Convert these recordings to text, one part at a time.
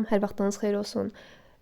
Hər vaxtınız xeyir olsun.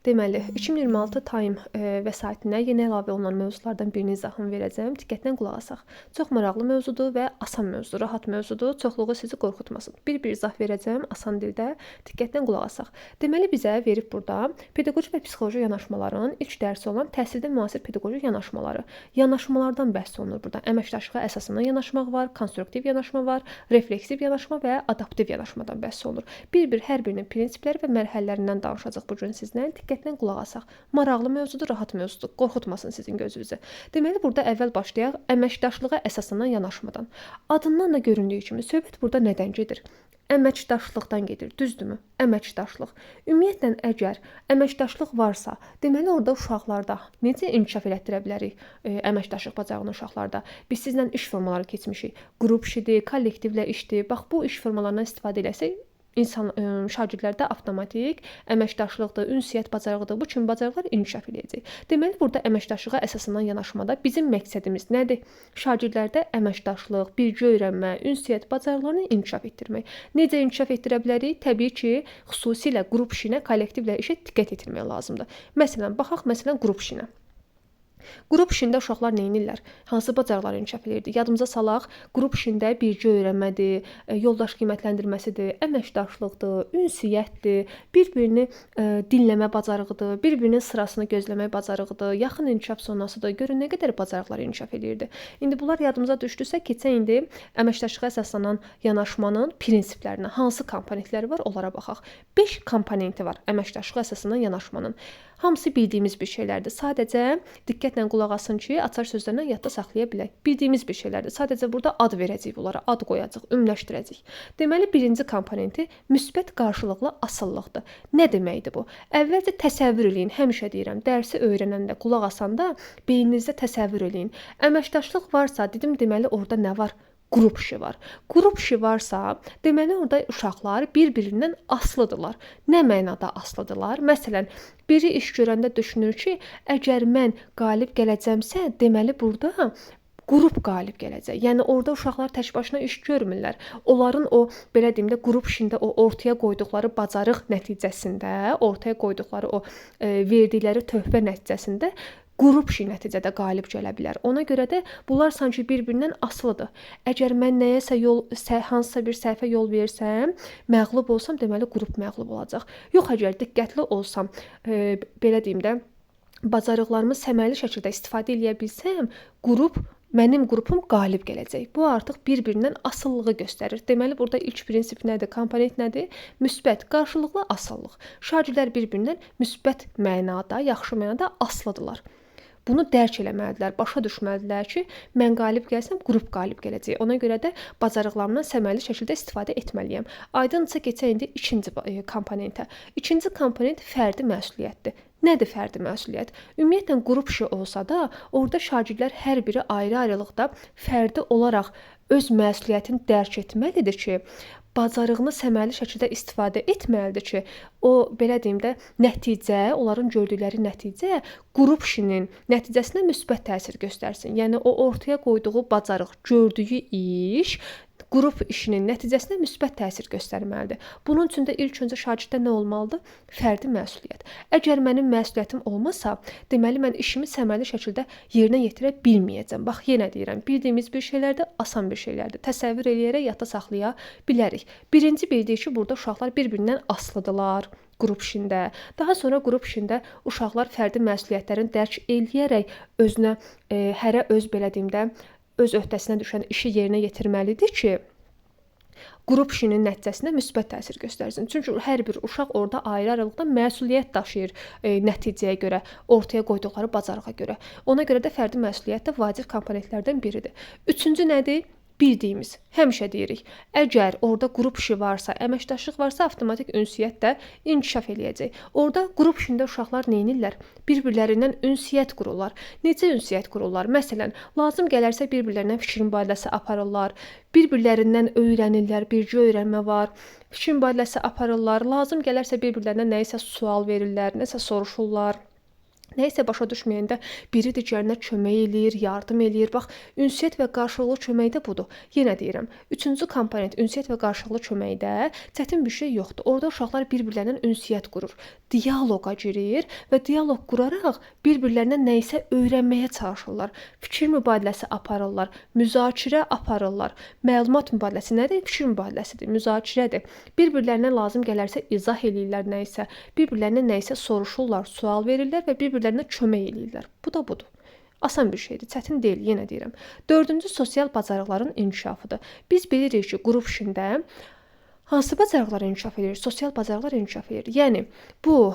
Deməli, 2026 Time vəsaitinə yeni əlavə olunan mövzulardan birinin izahını verəcəm. Diqqətlə qulaq asaq. Çox maraqlı mövzudur və asan mövzudur, rahat mövzudur. Çoxluğu sizi qorxutmasın. Bir izah verəcəm asan dildə. Diqqətlə qulaq asaq. Deməli, bizə verib burada pedaqoji və psixoloji yanaşmaların ilk dərsi olan təhsildə müasir pedaqoji yanaşmaları. Yanaşmalardan bəhs olunur burada. Əməkdaşlığa əsaslanan yanaşma var, konstruktiv yanaşma var, refleksiv yanaşma və adaptiv yanaşmadan bəhs olunur. Hər birinin prinsipləri və mərhələlərindən danışacaq bu gün sizlə. Diqqətlə qulaq asaq. Maraqlı mövzudur, rahat mövzudur. Qorxutmasın sizin gözünüzü. Deməli, burada əvvəl başlayaq əməkdaşlığa əsaslanan yanaşmadan. Adından da göründüyü kimi söhbət burada nədən gedir? Əməkdaşlıqdan gedir, düzdürmü? Əməkdaşlıq. Ümumiyyətlə, əgər əməkdaşlıq varsa, deməli orada uşaqlarda necə inkişaf elətdirə bilərik əməkdaşlıq bacarığını uşaqlarda? Biz sizlə iş formaları keçmişik. Qrup işidir, kollektivlə işdir. Bax, bu iş formalarından istifadə eləsək, şagirdlərdə avtomatik əməkdaşlıqdır, ünsiyyət bacarığıdır, bu kimi bacarıqlar inkişaf eləyəcək. Deməli, burada əməkdaşlığa əsaslanan yanaşmada bizim məqsədimiz nədir? Şagirdlərdə əməkdaşlıq, birgə öyrənmə, ünsiyyət bacarıqlarını inkişaf etdirmək. Necə inkişaf etdirə bilərik? Təbii ki, xüsusilə qrup işinə, kollektivlə işə diqqət etdirmək lazımdır. Məsələn, baxaq qrup işinə. Qrup işində uşaqlar nə edirlər? Hansı bacarıqlar inkişaf edirdi? Yadımıza salaq, qrup işində birgə öyrənmədir, yoldaş qiymətləndirməsidir, əməkdaşlıqdır, ünsiyyətdir, bir-birini dinləmə bacarığıdır, bir-birinin sırasını gözləmək bacarığıdır, yaxın inkişaf zonasıdır. Görün nə qədər bacarıqlar inkişaf edirdi. İndi bunlar yadımıza düşdüsə, keçək indi əməkdaşlığa əsaslanan yanaşmanın prinsiplərinə, hansı komponentləri var, onlara baxaq. 5 komponenti var əməkdaşlığa əsaslanan yanaşmanın. Hamısı bildiyimiz bir şeylərdir. Sadəcə diqqətlə qulaq asın ki, açar sözlərlə yadda saxlaya bilək. Bildiyimiz bir şeylərdir. Sadəcə burada ad verəcəyik bunlara, ad qoyacağıq, ümumiləşdirəcəyik. Deməli, birinci komponenti müsbət qarşılıqlı asılılıqdır. Nə deməkdir bu? Əvvəlcə təsəvvür eləyin, həmişə deyirəm, dərsi öyrənəndə, qulaq asanda beyninizdə təsəvvür eləyin. Əməkdaşlıq varsa, deməli orada nə var? Qrup işi var. Qrup işi varsa, deməli orada uşaqlar bir-birindən asılıdırlar. Nə mənada asılıdırlar? Məsələn, biri iş görəndə düşünür ki, əgər mən qalib gələcəmsə, deməli burada qrup qalib gələcək. Yəni orada uşaqlar tək başına iş görmürlər. Onların o belə deyim də qrup işində o ortaya qoyduqları bacarıq nəticəsində, ortaya qoyduqları o verdikləri töhfə nəticəsində qrup işi nəticədə qalib gələ bilər. Ona görə də bunlar sanki bir-birindən asılıdır. Əgər mən hansısa bir səhvə yol versəm, məğlub olsam, deməli qrup məğlub olacaq. Yox, əgər diqqətli olsam, belə deyim də, bacarıqlarımı səmərəli şəkildə istifadə edə bilsəm, mənim qrupum qalib gələcək. Bu artıq bir-birindən asılılığı göstərir. Deməli, burada ilk prinsip nədir? Komponent nədir? Müsbət, qarşılıqlı asıllıq. Şagirdlər bir-birindən müsbət mənada, yaxşı mənada asılıdırlar. Bunu dərk eləməlidirlər, başa düşməlidirlər ki, mən qalib gəlsəm, qrup qalib gələcək. Ona görə də bacarıqlarımdan səmərəli şəkildə istifadə etməliyəm. Aydınca keçək indi ikinci komponentə. İkinci komponent fərdi məsuliyyətdir. Nədir fərdi məsuliyyət? Ümumiyyətlə, qrup işi olsa da, orada şagirdlər hər biri ayrı-ayrılıqda fərdi olaraq öz məsuliyyətini dərk etməlidir ki, bacarığını səmərəli şəkildə istifadə etməlidir ki, o, belə deyim də, onların gördükləri nəticə qrup işinin nəticəsinə müsbət təsir göstərsin. Yəni, o ortaya qoyduğu bacarıq, gördüyü iş qrup işinin nəticəsinə müsbət təsir göstərməlidir. Bunun üçün də ilk öncə şagirddə nə olmalıdır? Fərdi məsuliyyət. Əgər mənim məsuliyyətim olmasa, deməli mən işimi səmərəli şəkildə yerinə yetirə bilməyəcəm. Bax, yenə deyirəm, bildiyimiz bir şeylərdir, asan bir şeylərdir. Təsəvvür eləyərək yadda saxlaya bilərik. Birinci bildik ki, burada uşaqlar bir-birindən asılıdırlar qrup işində. Daha sonra qrup işində uşaqlar fərdi məsuliyyətlərini dərk eləyərək özünə, hərə öz, belə deyim də, öz öhdəsinə düşən işi yerinə yetirməlidir ki, qrup işinin nəticəsinə müsbət təsir göstərsin. Çünki hər bir uşaq orada ayrı-ayrılıqda məsuliyyət daşıyır nəticəyə görə, ortaya qoyduqları bacarığa görə. Ona görə də fərdi məsuliyyət də vacib komponentlərdən biridir. Üçüncü nədir? Bildiyimiz, həmişə deyirik, əgər orada qrup işi varsa, əməkdaşlıq varsa, avtomatik ünsiyyət də inkişaf eləyəcək. Orada qrup işində uşaqlar nə edirlər? Bir-birlərindən ünsiyyət qururlar. Necə ünsiyyət qururlar? Məsələn, lazım gələrsə bir-birlərindən fikir mübadiləsi aparırlar, bir-birlərindən öyrənirlər, birgə öyrənmə var, fikir mübadiləsi aparırlar, lazım gələrsə bir-birlərindən nəyisə sual verirlər, nəsə soruşurlar. Nəyisə başa düşməyəndə biri digərinə kömək eləyir, yardım eləyir. Bax, ünsiyyət və qarşılıqlı köməkdə budur. Yenə deyirəm, 3-cü komponent ünsiyyət və qarşılıqlı köməkdə çətin bir şey yoxdur. Orada uşaqlar bir-birlərindən ünsiyyət qurur, dialoqa girir və dialoq quraraq bir-birlərindən nəyisə öyrənməyə çalışırlar. Fikir mübadiləsi aparırlar, müzakirə aparırlar. Məlumat mübadiləsi nədir? Fikir mübadiləsidir, müzakirədir. Bir-birlərinə lazım gələrsə izah eləyirlər nəyisə, bir-birlərinə nəyisə soruşurlar, sual verirlər və bir-birlərinə kömək eləyirlər. Bu da budur. Asan bir şeydir, çətin deyil, yenə deyirəm. 4-cü sosial bacarıqların inkişafıdır. Biz bilirik ki, qrup işində hansı bacarıqlar inkişaf edir? Sosial bacarıqlar inkişaf edir. Yəni, bu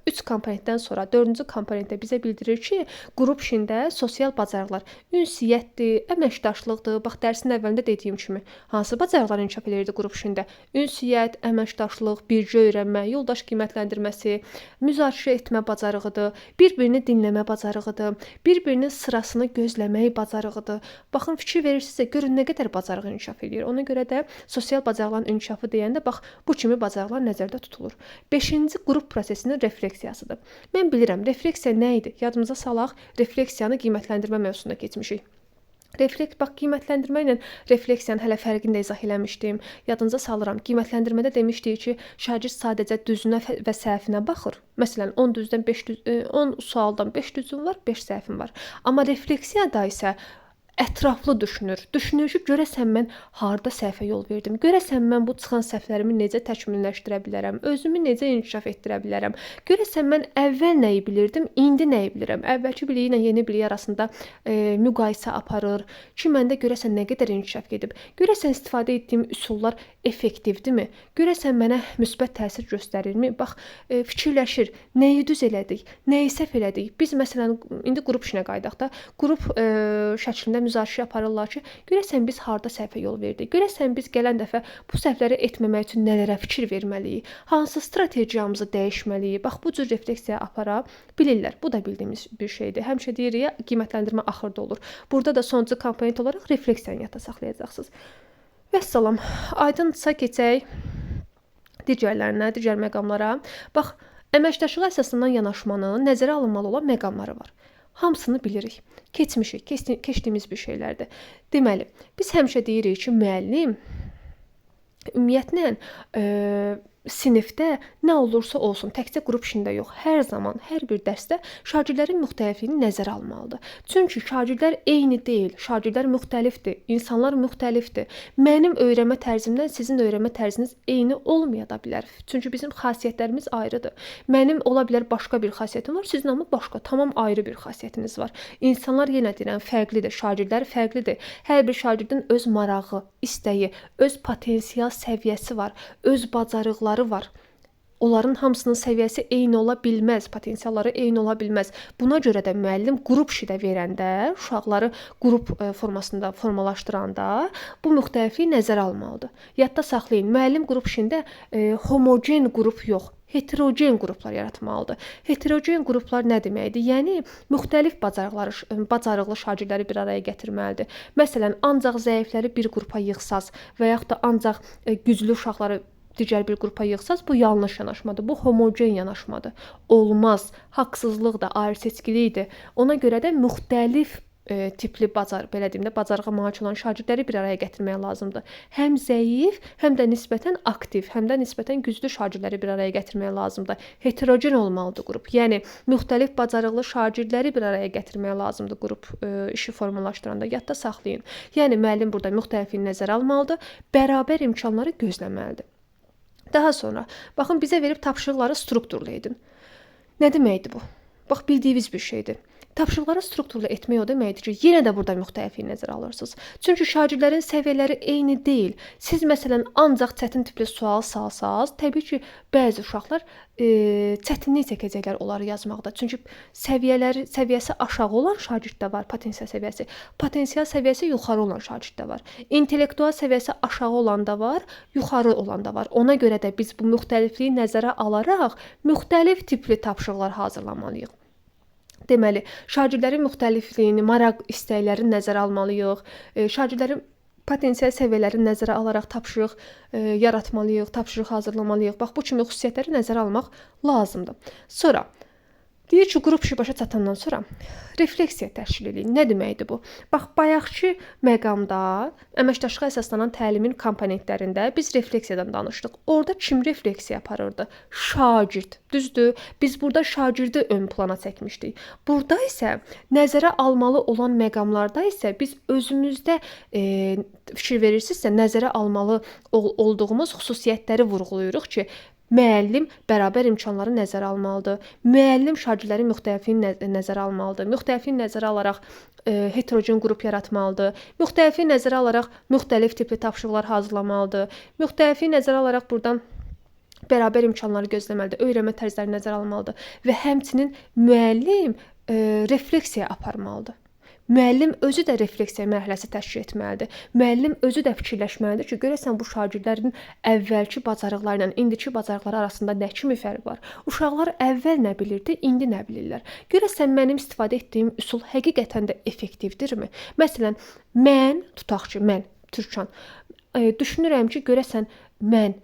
3 komponentdən sonra 4-cü komponentdə bizə bildirir ki, qrup işində sosial bacarıqlar ünsiyyətdir, əməkdaşlıqdır. Bax, dərsin əvvəlində dediyim kimi, hansı bacarıqlar inkişaf edirdi qrup işində? Ünsiyyət, əməkdaşlıq, birgə öyrənmə, yoldaş qiymətləndirməsi, müzakirə etmə bacarığıdır, bir-birini dinləmə bacarığıdır, bir-birinin sırasını gözləmək bacarığıdır. Baxın, fikir verirsinizsə, görün nə qədər bacarıq inkişaf edir. Ona görə də sosial bacarıqların inkişafı deyəndə bax, bu kimi bacarıqlar nəzərdə tutulur. 5-ci qrup prosesinin refleksiyasıdır. Mən bilirəm, refleksiya nə idi? Yadımıza salaq, refleksiyanı qiymətləndirmə mövzusunda keçmişik. Bax, qiymətləndirmə ilə refleksiyanın hələ fərqini də izah eləmişdim. Yadınıza salıram, qiymətləndirmədə demişdik ki, şagird sadəcə düzünə və səhvinə baxır. Məsələn, 10 sualdan 5 düzün var, 5 səhvin var. Amma refleksiyada isə ətraflı düşünür. Düşünür ki, görəsən mən harda səhvə yol verdim? Görəsən mən bu çıxan səhvlərimi necə təkmilləşdirə bilərəm? Özümü necə inkişaf etdirə bilərəm? Görəsən mən əvvəl nəyi bilirdim, indi nəyi bilirəm? Əvvəlki biliyi ilə yeni biliyi arasında müqayisə aparır ki, məndə görəsən nə qədər inkişaf edib? Görəsən istifadə etdiyim üsullar effektivdirmi? Görəsən mənə müsbət təsir göstərirmi? Bax, fikirləşir, nəyi düz elədik, nəyi səhv elədik? Biz məsələn indi qrup işinə qayıdaq da, qrup şəklində müzakirə aparırlar ki, görəsən biz harda səhvə yol verdik? Görəsən biz gələn dəfə bu səhvləri etməmək üçün nələrə fikir verməliyik? Hansı strategiyamızı dəyişməliyik? Bax, bu cür refleksiya apara bilirlər. Bu da bildiyimiz bir şeydir. Həmişə deyirik ya, qiymətləndirmə axırda olur. Burada da sonuncu komponent olaraq refleksiyanı yadda saxlayacaqsınız. Vəssalam, aydınsa keçək digərlərinə, digər məqamlara. Bax, əməkdaşlıq əsasından yanaşmanın nəzərə alınmalı olan məqamları var. Hamısını bilirik. Keçmişik, keçdiyimiz bir şeylərdir. Deməli, biz həmişə deyirik ki, müəllim ümumiyyətlə sinifdə nə olursa olsun, təkcə qrup işində yox, hər zaman, hər bir dərsdə şagirdlərin müxtəlifliyini nəzərə almalıdır. Çünki şagirdlər eyni deyil, şagirdlər müxtəlifdir, insanlar müxtəlifdir. Mənim öyrənmə tərzimdən sizin öyrənmə tərziniz eyni olmaya da bilər. Çünki bizim xasiyyətlərimiz ayrıdır. Mənim ola bilər başqa bir xasiyyətim var, sizin amma başqa, tamam ayrı bir xasiyyətiniz var. İnsanlar yenə deyirəm, fərqlidir, şagirdlər fərqlidir. Hər bir şagirdin öz marağı, istəyi, öz potensial səviyyəsi var, öz bacarıqları var. Onların hamısının səviyyəsi eyni ola bilməz, potensialları eyni ola bilməz. Buna görə də müəllim qrup işi də verəndə, uşaqları qrup formasında formalaşdıranda bu müxtəlifliyi nəzərə almalıdır. Yadda saxlayın, müəllim qrup işində homogen qrup yox, heterogen qruplar yaratmalıdır. Heterogen qruplar nə deməkdir? Yəni müxtəlif bacarıqlı şagirdləri bir araya gətirməlidir. Məsələn, ancaq zəifləri bir qrupa yığsaz və yaxud da ancaq güclü uşaqları digər bir qrupa yığsaz, bu yanlış yanaşmadır. Bu homogen yanaşmadır. Olmaz. Haqsızlıqdır, ayrı-seçkilikdir. Ona görə də müxtəlif tipli bacarığa malik olan şagirdləri bir araya gətirmək lazımdır. Həm zəif, həm də nisbətən aktiv, həm də nisbətən güclü şagirdləri bir araya gətirmək lazımdır. Heterogen olmalıdır qrup. Yəni müxtəlif bacarıqlı şagirdləri bir araya gətirmək lazımdır qrup işi formalaşdıranda. Yadda saxlayın. Yəni müəllim burada müxtəlifliyi nəzərə almalıdır, bərabər imkanları gözləməlidir. Daha sonra, baxın, bizə verib tapşırıqları strukturlu edin. Nə deməkdir bu? Bax, bildiyiniz bir şeydir. Tapşırıqları strukturlu etmək o deməkdir ki, yenə də burada müxtəlifliyi nəzərə alırsınız. Çünki şagirdlərin səviyyələri eyni deyil. Siz məsələn ancaq çətin tipli sual salsaz, təbii ki, bəzi uşaqlar çətinlik çəkəcəklər onları yazmaqda. Çünki səviyyəsi aşağı olan şagird də var, potensial səviyyəsi yuxarı olan şagird də var. İntellektual səviyyəsi aşağı olan da var, yuxarı olan da var. Ona görə də biz bu müxtəlifliyi nəzərə alaraq müxtəlif tipli tapşırıqlar hazırlamalıyıq. Deməli, şagirdlərin müxtəlifliyini, maraq istəklərini nəzərə almalıyıq. Şagirdlərin potensial səviyyələrini nəzərə alaraq tapşırıq yaratmalıyıq, tapşırıq hazırlamalıyıq. Bax, bu kimi xüsusiyyətləri nəzərə almaq lazımdır. Sonra, Deyir ki, qrup işi başa çatandan sonra refleksiya təşkil eləyin. Nə deməkdir bu? Bax, bayaqki məqamda əməkdaşlığa əsaslanan təlimin komponentlərində biz refleksiyadan danışdıq. Orada kim refleksiya aparırdı? Şagird. Düzdür? Biz burada şagirdi ön plana çəkmişdik. Burada isə nəzərə almalı olan məqamlarda isə biz özümüzdə fikir verirsinizsə, nəzərə almalı olduğumuz xüsusiyyətləri vurğulayırıq ki, müəllim bərabər imkanları nəzərə almalıdır. Müəllim şagirdlərin müxtəlifliyini nəzərə almalıdır. Müxtəlifliyi nəzərə alaraq heterogen qrup yaratmalıdır. Müxtəlifliyi nəzərə alaraq müxtəlif tipli tapşırıqlar hazırlamalıdır. Müxtəlifliyi nəzərə alaraq burdan bərabər imkanları gözləməlidir. Öyrənmə tərzləri nəzərə almalıdır və həmçinin müəllim refleksiya aparmalıdır. Müəllim özü də refleksiya mərhələsi təşkil etməlidir. Müəllim özü də fikirləşməlidir ki, görəsən bu şagirdlərin əvvəlki bacarıqları ilə indiki bacarıqları arasında nə kimi fərq var? Uşaqlar əvvəl nə bilirdi, indi nə bilirlər? Görəsən mənim istifadə etdiyim üsul həqiqətən də effektivdirmi? Məsələn, mən, tutaq ki, mən Türkan, düşünürəm ki, görəsən mən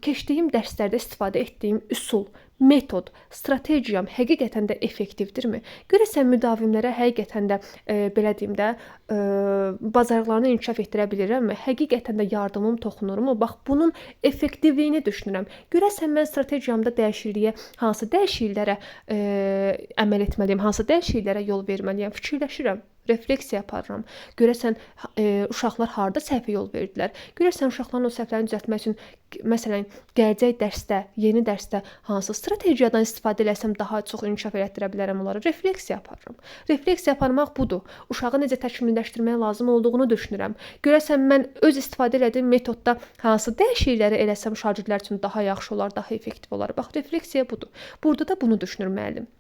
keçdiyim dərslərdə istifadə etdiyim üsul, metod, strategiyam həqiqətən də effektivdirmi? Görəsən müdavimlərə həqiqətən də belə deyim də bacarıqlarını inkişaf etdirə bilirəmmi? Həqiqətən də yardımım toxunurmu? Bax, bunun effektivliyini düşünürəm. Görəsən mən strategiyamda hansı dəyişikliklərə əməl etməliyəm, hansı dəyişikliklərə yol verməliyəm? Fikirləşirəm. Refleksiya aparıram. Görəsən uşaqlar harda səhvə yol verdilər? Görəsən uşaqların o səhvlərini düzəltmək üçün məsələn gələcək dərsdə, yeni dərsdə hansı strategiyadan istifadə etsəm daha çox inkişaf etdirə bilərəm onları? Refleksiya aparıram. Refleksiya aparmaq budur. Uşağı necə təkmilləşdirmək lazım olduğunu düşünürəm. Görəsən mən öz istifadə etdiyim metodda hansı dəyişiklikləri eləsəm şagirdlər üçün daha yaxşı olar, daha effektiv olar. Bax, refleksiya budur. Burada da bunu düşünür müəllim.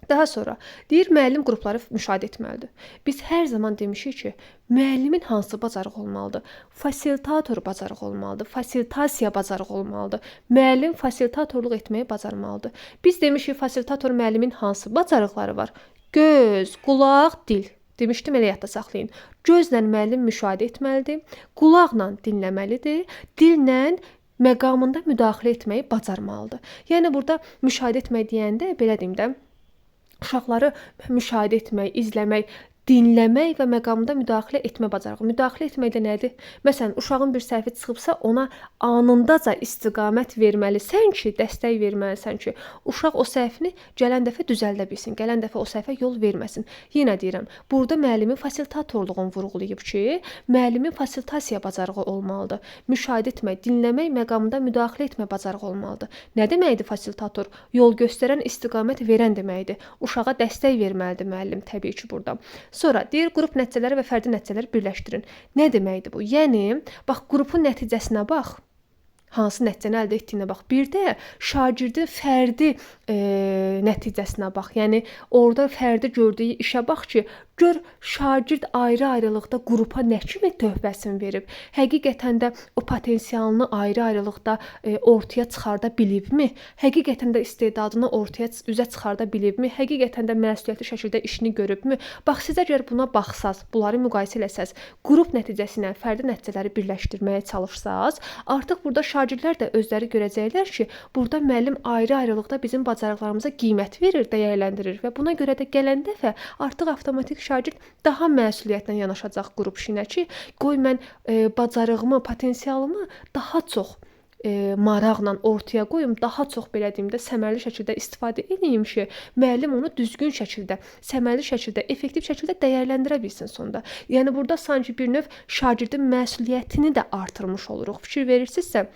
Daha sonra deyir müəllim qrupları müşahidə etməlidir. Biz hər zaman demişik ki, müəllimin hansı bacarığı olmalıdır? Fasilitator bacarığı olmalıdır. Fasilitasiya bacarığı olmalıdır. Müəllim fasilitatorluq etməyi bacarmalıdır. Biz demişik fasilitator müəllimin hansı bacarıqları var? Göz, qulaq, dil. Demişdim, elə yadda saxlayın. Gözlə müəllim müşahidə etməlidir. Qulaqla dinləməlidir. Dillə məqamında müdaxilə etməyi bacarmalıdır. Yəni burada müşahidə etmək deyəndə belə deyim də uşaqları müşahidə etmək, izləmək, dinləmək və məqamında müdaxilə etmə bacarığı. Müdaxilə etmək də nədir? Məsələn, uşağın bir səhvi çıxıbsa, ona anındaca istiqamət verməlisən ki, dəstək verməlisən ki, uşaq o səhvini gələn dəfə düzəldə bilsin, gələn dəfə o səhvə yol verməsin. Yenə deyirəm, burada müəllimin fasilitatorluğunu vurğulayıb ki, müəllimin fasilitasiya bacarığı olmalıdır. Müşahidə etmək, dinləmək, məqamında müdaxilə etmə bacarığı olmalıdır. Nə deməkdir fasilitator? Yol göstərən, istiqamət verən deməkdir. Uşağa dəstək verməlidir müəllim təbii ki, burada. Sonra deyir qrup nəticələri və fərdi nəticələri birləşdirin. Nə deməkdir bu? Yəni, bax qrupun nəticəsinə bax. Hansı nəticəni əldə etdiyinə bax. Bir də şagirdin fərdi nəticəsinə bax. Yəni orada fərdi gördüyü işə bax ki, gör şagird ayrı-ayrılıqda qrupa nə kimi töhfəsini verib. Həqiqətən də o potensialını ayrı-ayrılıqda ortaya çıxarda bilibmi? Həqiqətən də istedadını ortaya üzə çıxarda bilibmi? Həqiqətən də məsuliyyətli şəkildə işini görübmü? Bax, siz əgər buna baxsaz, bunları müqayisə eləsəz, qrup nəticəsi ilə fərdi nəticələri birləşdirməyə çalışsaz, artıq burada şagirdlər də özləri görəcəklər ki, burada müəllim ayrı-ayrılıqda bizim bacarıqlarımıza qiymət verir, dəyərləndirir və buna görə də gələn dəfə artıq avtomatik şagird daha məsuliyyətlə yanaşacaq qrup işinə ki, qoy mən bacarığımı, potensialımı daha çox maraqla ortaya qoyum, daha çox belə deyim də səmərəli şəkildə istifadə edeyim ki, müəllim onu düzgün şəkildə, səmərəli şəkildə, effektiv şəkildə dəyərləndirə bilsin sonda. Yəni burada sanki bir növ şagirdin məsuliyyətini də artırmış oluruq. Fikir verirsinizsə,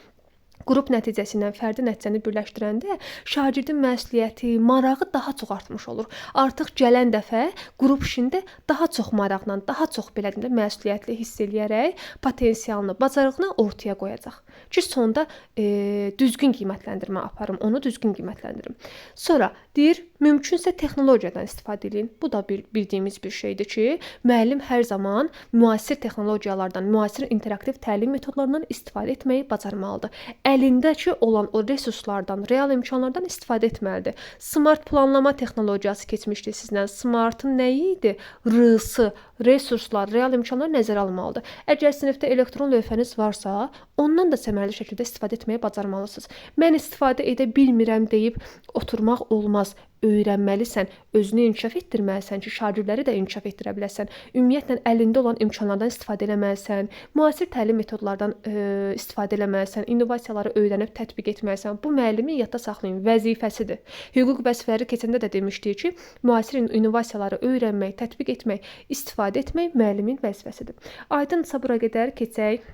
qrup nəticəsi ilə fərdi nəticəni birləşdirəndə şagirdin məsuliyyəti, marağı daha çox artmış olur. Artıq gələn dəfə qrup işində daha çox maraqla, daha çox belə deyim də məsuliyyətli hiss eləyərək potensialını, bacarığını ortaya qoyacaq. Ki sonda düzgün qiymətləndirmə aparım, onu düzgün qiymətləndirim. Sonra deyir, mümkünsə texnologiyadan istifadə edin. Bu da bildiyimiz bir şeydir ki, müəllim hər zaman müasir texnologiyalardan, müasir interaktiv təlim metodlarından istifadə etməyi bacarmalıdır. Əlindəki olan o resurslardan, real imkanlardan istifadə etməlidir. Smart planlama texnologiyası keçmişdi sizlə. Smartın nəyi idi? R-sı, resurslar, real imkanlar nəzərə almalıdır. Əgər sinifdə elektron lövhəniz varsa, ondan da səmərəli şəkildə istifadə etməyi bacarmalısınız. Mən istifadə edə bilmirəm deyib oturmaq olmaz. Öyrənməlisən, özünü inkişaf etdirməlisən ki, şagirdləri də inkişaf etdirə biləsən. Ümumiyyətlə əlində olan imkanlardan istifadə etməlisən, müasir təlim metodlardan istifadə etməlisən, innovasiyaları öyrənib tətbiq etməlisən. Bu müəllimin yadda saxlayın, vəzifəsidir. Hüquq vəzifələri keçəndə də demişdik ki, müasir innovasiyaları öyrənmək, tətbiq etmək, istifadə etmək müəllimin vəzifəsidir. Aydınsa bura qədər keçək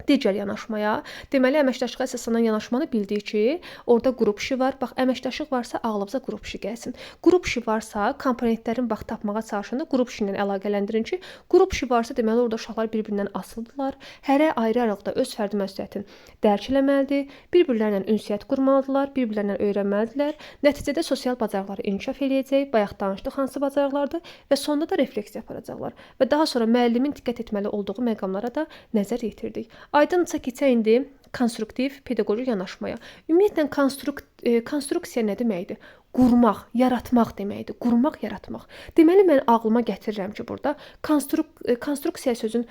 digər yanaşmaya. Deməli, əməkdaşlığa əsaslanan yanaşmanı bildik ki, orada qrup işi var. Bax, əməkdaşlıq varsa ağlınıza qrup işi gəlsin. Qrup işi varsa, komponentlərin bax tapmağa çalışanda qrup işi ilə əlaqələndirin ki, qrup işi varsa, deməli orada uşaqlar bir-birindən asılıdırlar. Hərə ayrı-ayrılıqda öz fərdi məsuliyyətini dərk eləməlidir. Bir-birlərlə ünsiyyət qurmalıdırlar, bir-birlərlə öyrənməlidirlər. Nəticədə sosial bacarıqları inkişaf eləyəcək. Bayaq danışdıq hansı bacarıqlardır və sonda da refleksiya aparacaqlar. Və daha sonra müəllimin diqqət etməli olduğu məqamlara da nəzər yetirdik. Aydınca keçək indi konstruktiv pedaqoji yanaşmaya. Ümumiyyətlə konstruksiya nə deməkdir? Qurmaq, yaratmaq deməkdir. Qurmaq, yaratmaq. Deməli mən ağlıma gətirirəm ki, burada konstruksiya sözün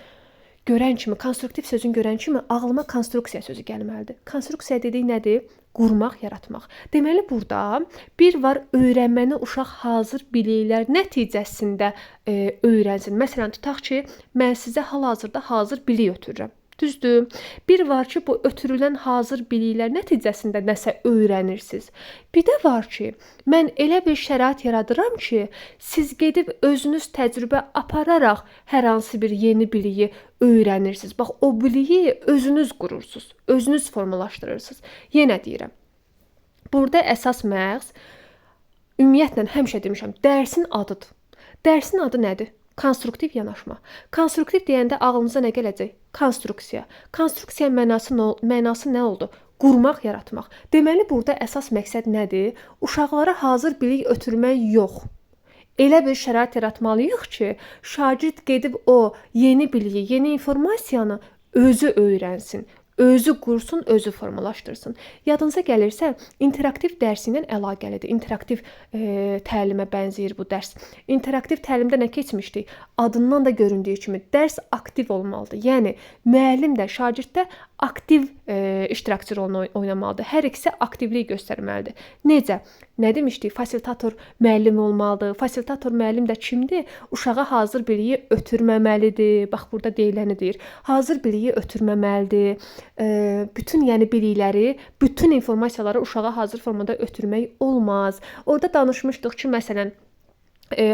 görən kimi, konstruktiv sözün görən kimi ağlıma konstruksiya sözü gəlməlidir. Konstruksiya dediyi nədir? Qurmaq, yaratmaq. Deməli burada bir var öyrənməni uşaq hazır biliklər nəticəsində öyrənsin. Məsələn, tutaq ki, mən sizə hal-hazırda hazır bilik ötürürəm. Düzdür. Bir var ki, bu ötürülən hazır biliklər nəticəsində nəsə öyrənirsiniz. Bir də var ki, mən elə bir şərait yaradıram ki, siz gedib özünüz təcrübə apararaq hər hansı bir yeni biliyi öyrənirsiniz. Bax, o biliyi özünüz qurursunuz, özünüz formalaşdırırsınız. Yenə deyirəm. Burada əsas məqs, ümumiyyətlə həmişə demişəm, dərsin adıdır. Dərsin adı nədir? Konstruktiv yanaşma. Konstruktiv deyəndə ağlınıza nə gələcək? Konstruksiya. Konstruksiya mənası nə oldu? Qurmaq, yaratmaq. Deməli, burada əsas məqsəd nədir? Uşaqlara hazır bilik ötürmək yox. Elə bir şərait yaratmalıyıq ki, şagird gedib o yeni biliyi, yeni informasiyanı özü öyrənsin. Özü qursun, özü formalaşdırsın. Yadınıza gəlirsə, interaktiv dərsi ilə əlaqəlidir. İnteraktiv təlimə bənzəyir bu dərs. İnteraktiv təlimdə nə keçmişdik? Adından da göründüyü kimi dərs aktiv olmalıdır. Yəni, müəllim də, şagird də aktiv iştirakçı rolunu oynamalıdır. Hər ikisi aktivlik göstərməlidir. Necə? Nə demişdik? Fasilitator müəllim olmalıdır. Fasilitator müəllim də kimdir? Uşağa hazır biliyi ötürməməlidir. Bax, burada deyiləni deyir. Hazır biliyi ötürməməlidir. Bütün bilikləri, bütün informasiyaları uşağa hazır formada ötürmək olmaz. Orada danışmışdıq ki, məsələn,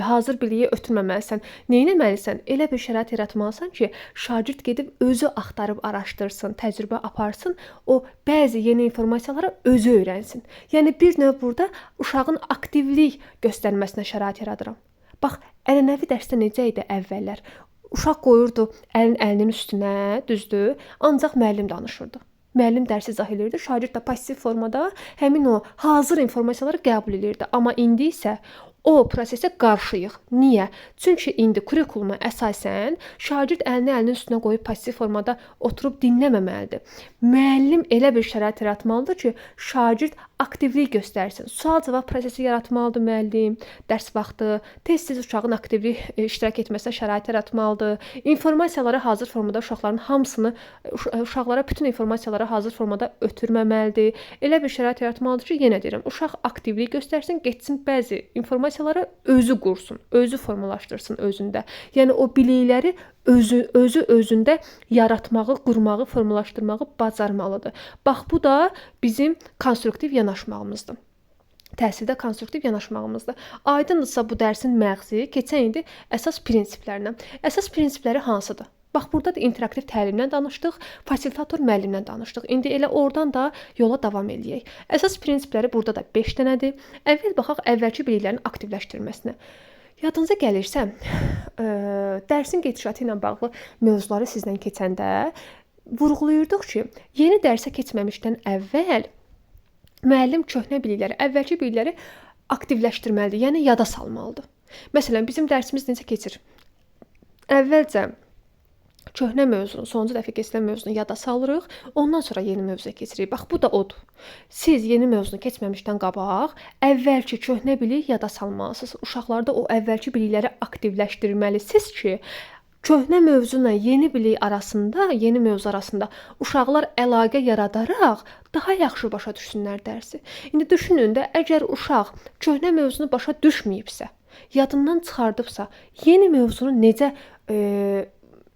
hazır biliyi ötürməməlisən. Nə etməlisən? Elə bir şərait yaratmalısan ki, şagird gedib özü axtarıb araşdırsın, təcrübə aparsın, o bəzi yeni informasiyaları özü öyrənsin. Yəni bir növ burada uşağın aktivlik göstərməsinə şərait yaradıram. Bax, ənənəvi dərsdə necə idi əvvəllər? Uşaq qoyurdu əlinin üstünə, düzdür? Ancaq müəllim danışırdı. Müəllim dərsi izah edirdi, şagird də passiv formada həmin o hazır informasiyaları qəbul edirdi. Amma indi isə o prosesə qarşıyıq. Niyə? Çünki indi kurikuluma əsasən şagird əlinin üstünə qoyub passiv formada oturub dinləməməlidir. Müəllim elə bir şərait yaratmalıdır ki, şagird aktivlik göstərsin. Sual-cavab prosesi yaratmalıdır müəllim. Dərs vaxtı tez-tez uşağın aktivlik iştirak etməsinə şərait yaratmalıdır. İnformasiyaları hazır formada uşaqlara bütün informasiyaları hazır formada ötürməməlidir. Elə bir şərait yaratmalıdır ki, yenə deyirəm, uşaq aktivlik göstərsin, getsin bəzi informasiyaları özü qursun, özü formalaşdırsın özündə. Yəni o bilikləri özü özündə yaratmağı, qurmağı, formalaşdırmağı bacarmalıdır. Bax, bu da bizim konstruktiv yanaşmağımızdır. Təhsildə konstruktiv yanaşmağımızdır. Aydındırsa bu dərsin məğzi, keçək indi əsas prinsiplərinə. Əsas prinsipləri hansıdır? Bax, burada da interaktiv təlimdən danışdıq, fasilitator müəllimdən danışdıq. İndi elə oradan da yola davam eləyək. Əsas prinsipləri burada da 5 dənədir. Əvvəl baxaq əvvəlki biliklərin aktivləşdirilməsinə. Yadınıza gəlirsə, dərsin gedişatı ilə bağlı mövzuları sizdən keçəndə vurğulayırdıq ki, yeni dərsə keçməmişdən əvvəl müəllim köhnə bilikləri, əvvəlki bilikləri aktivləşdirməlidir, yəni yada salmalıdır. Məsələn, bizim dərsimiz necə keçir? Əvvəlcə köhnə mövzunu, sonuncu dəfə keçirilən mövzunu yada salırıq, ondan sonra yeni mövzuya keçirik. Bax, bu da odur. Siz yeni mövzunu keçməmişdən qabaq, əvvəlki köhnə bilik yada salmalısınız. Uşaqlarda o əvvəlki bilikləri aktivləşdirməlisiniz ki, Köhnə mövzuyla yeni bilik arasında, yeni mövzu arasında uşaqlar əlaqə yaradaraq daha yaxşı başa düşsünlər dərsi. İndi düşünün də, əgər uşaq köhnə mövzunu başa düşməyibsə, yadından çıxardıbsa, yeni mövzunu necə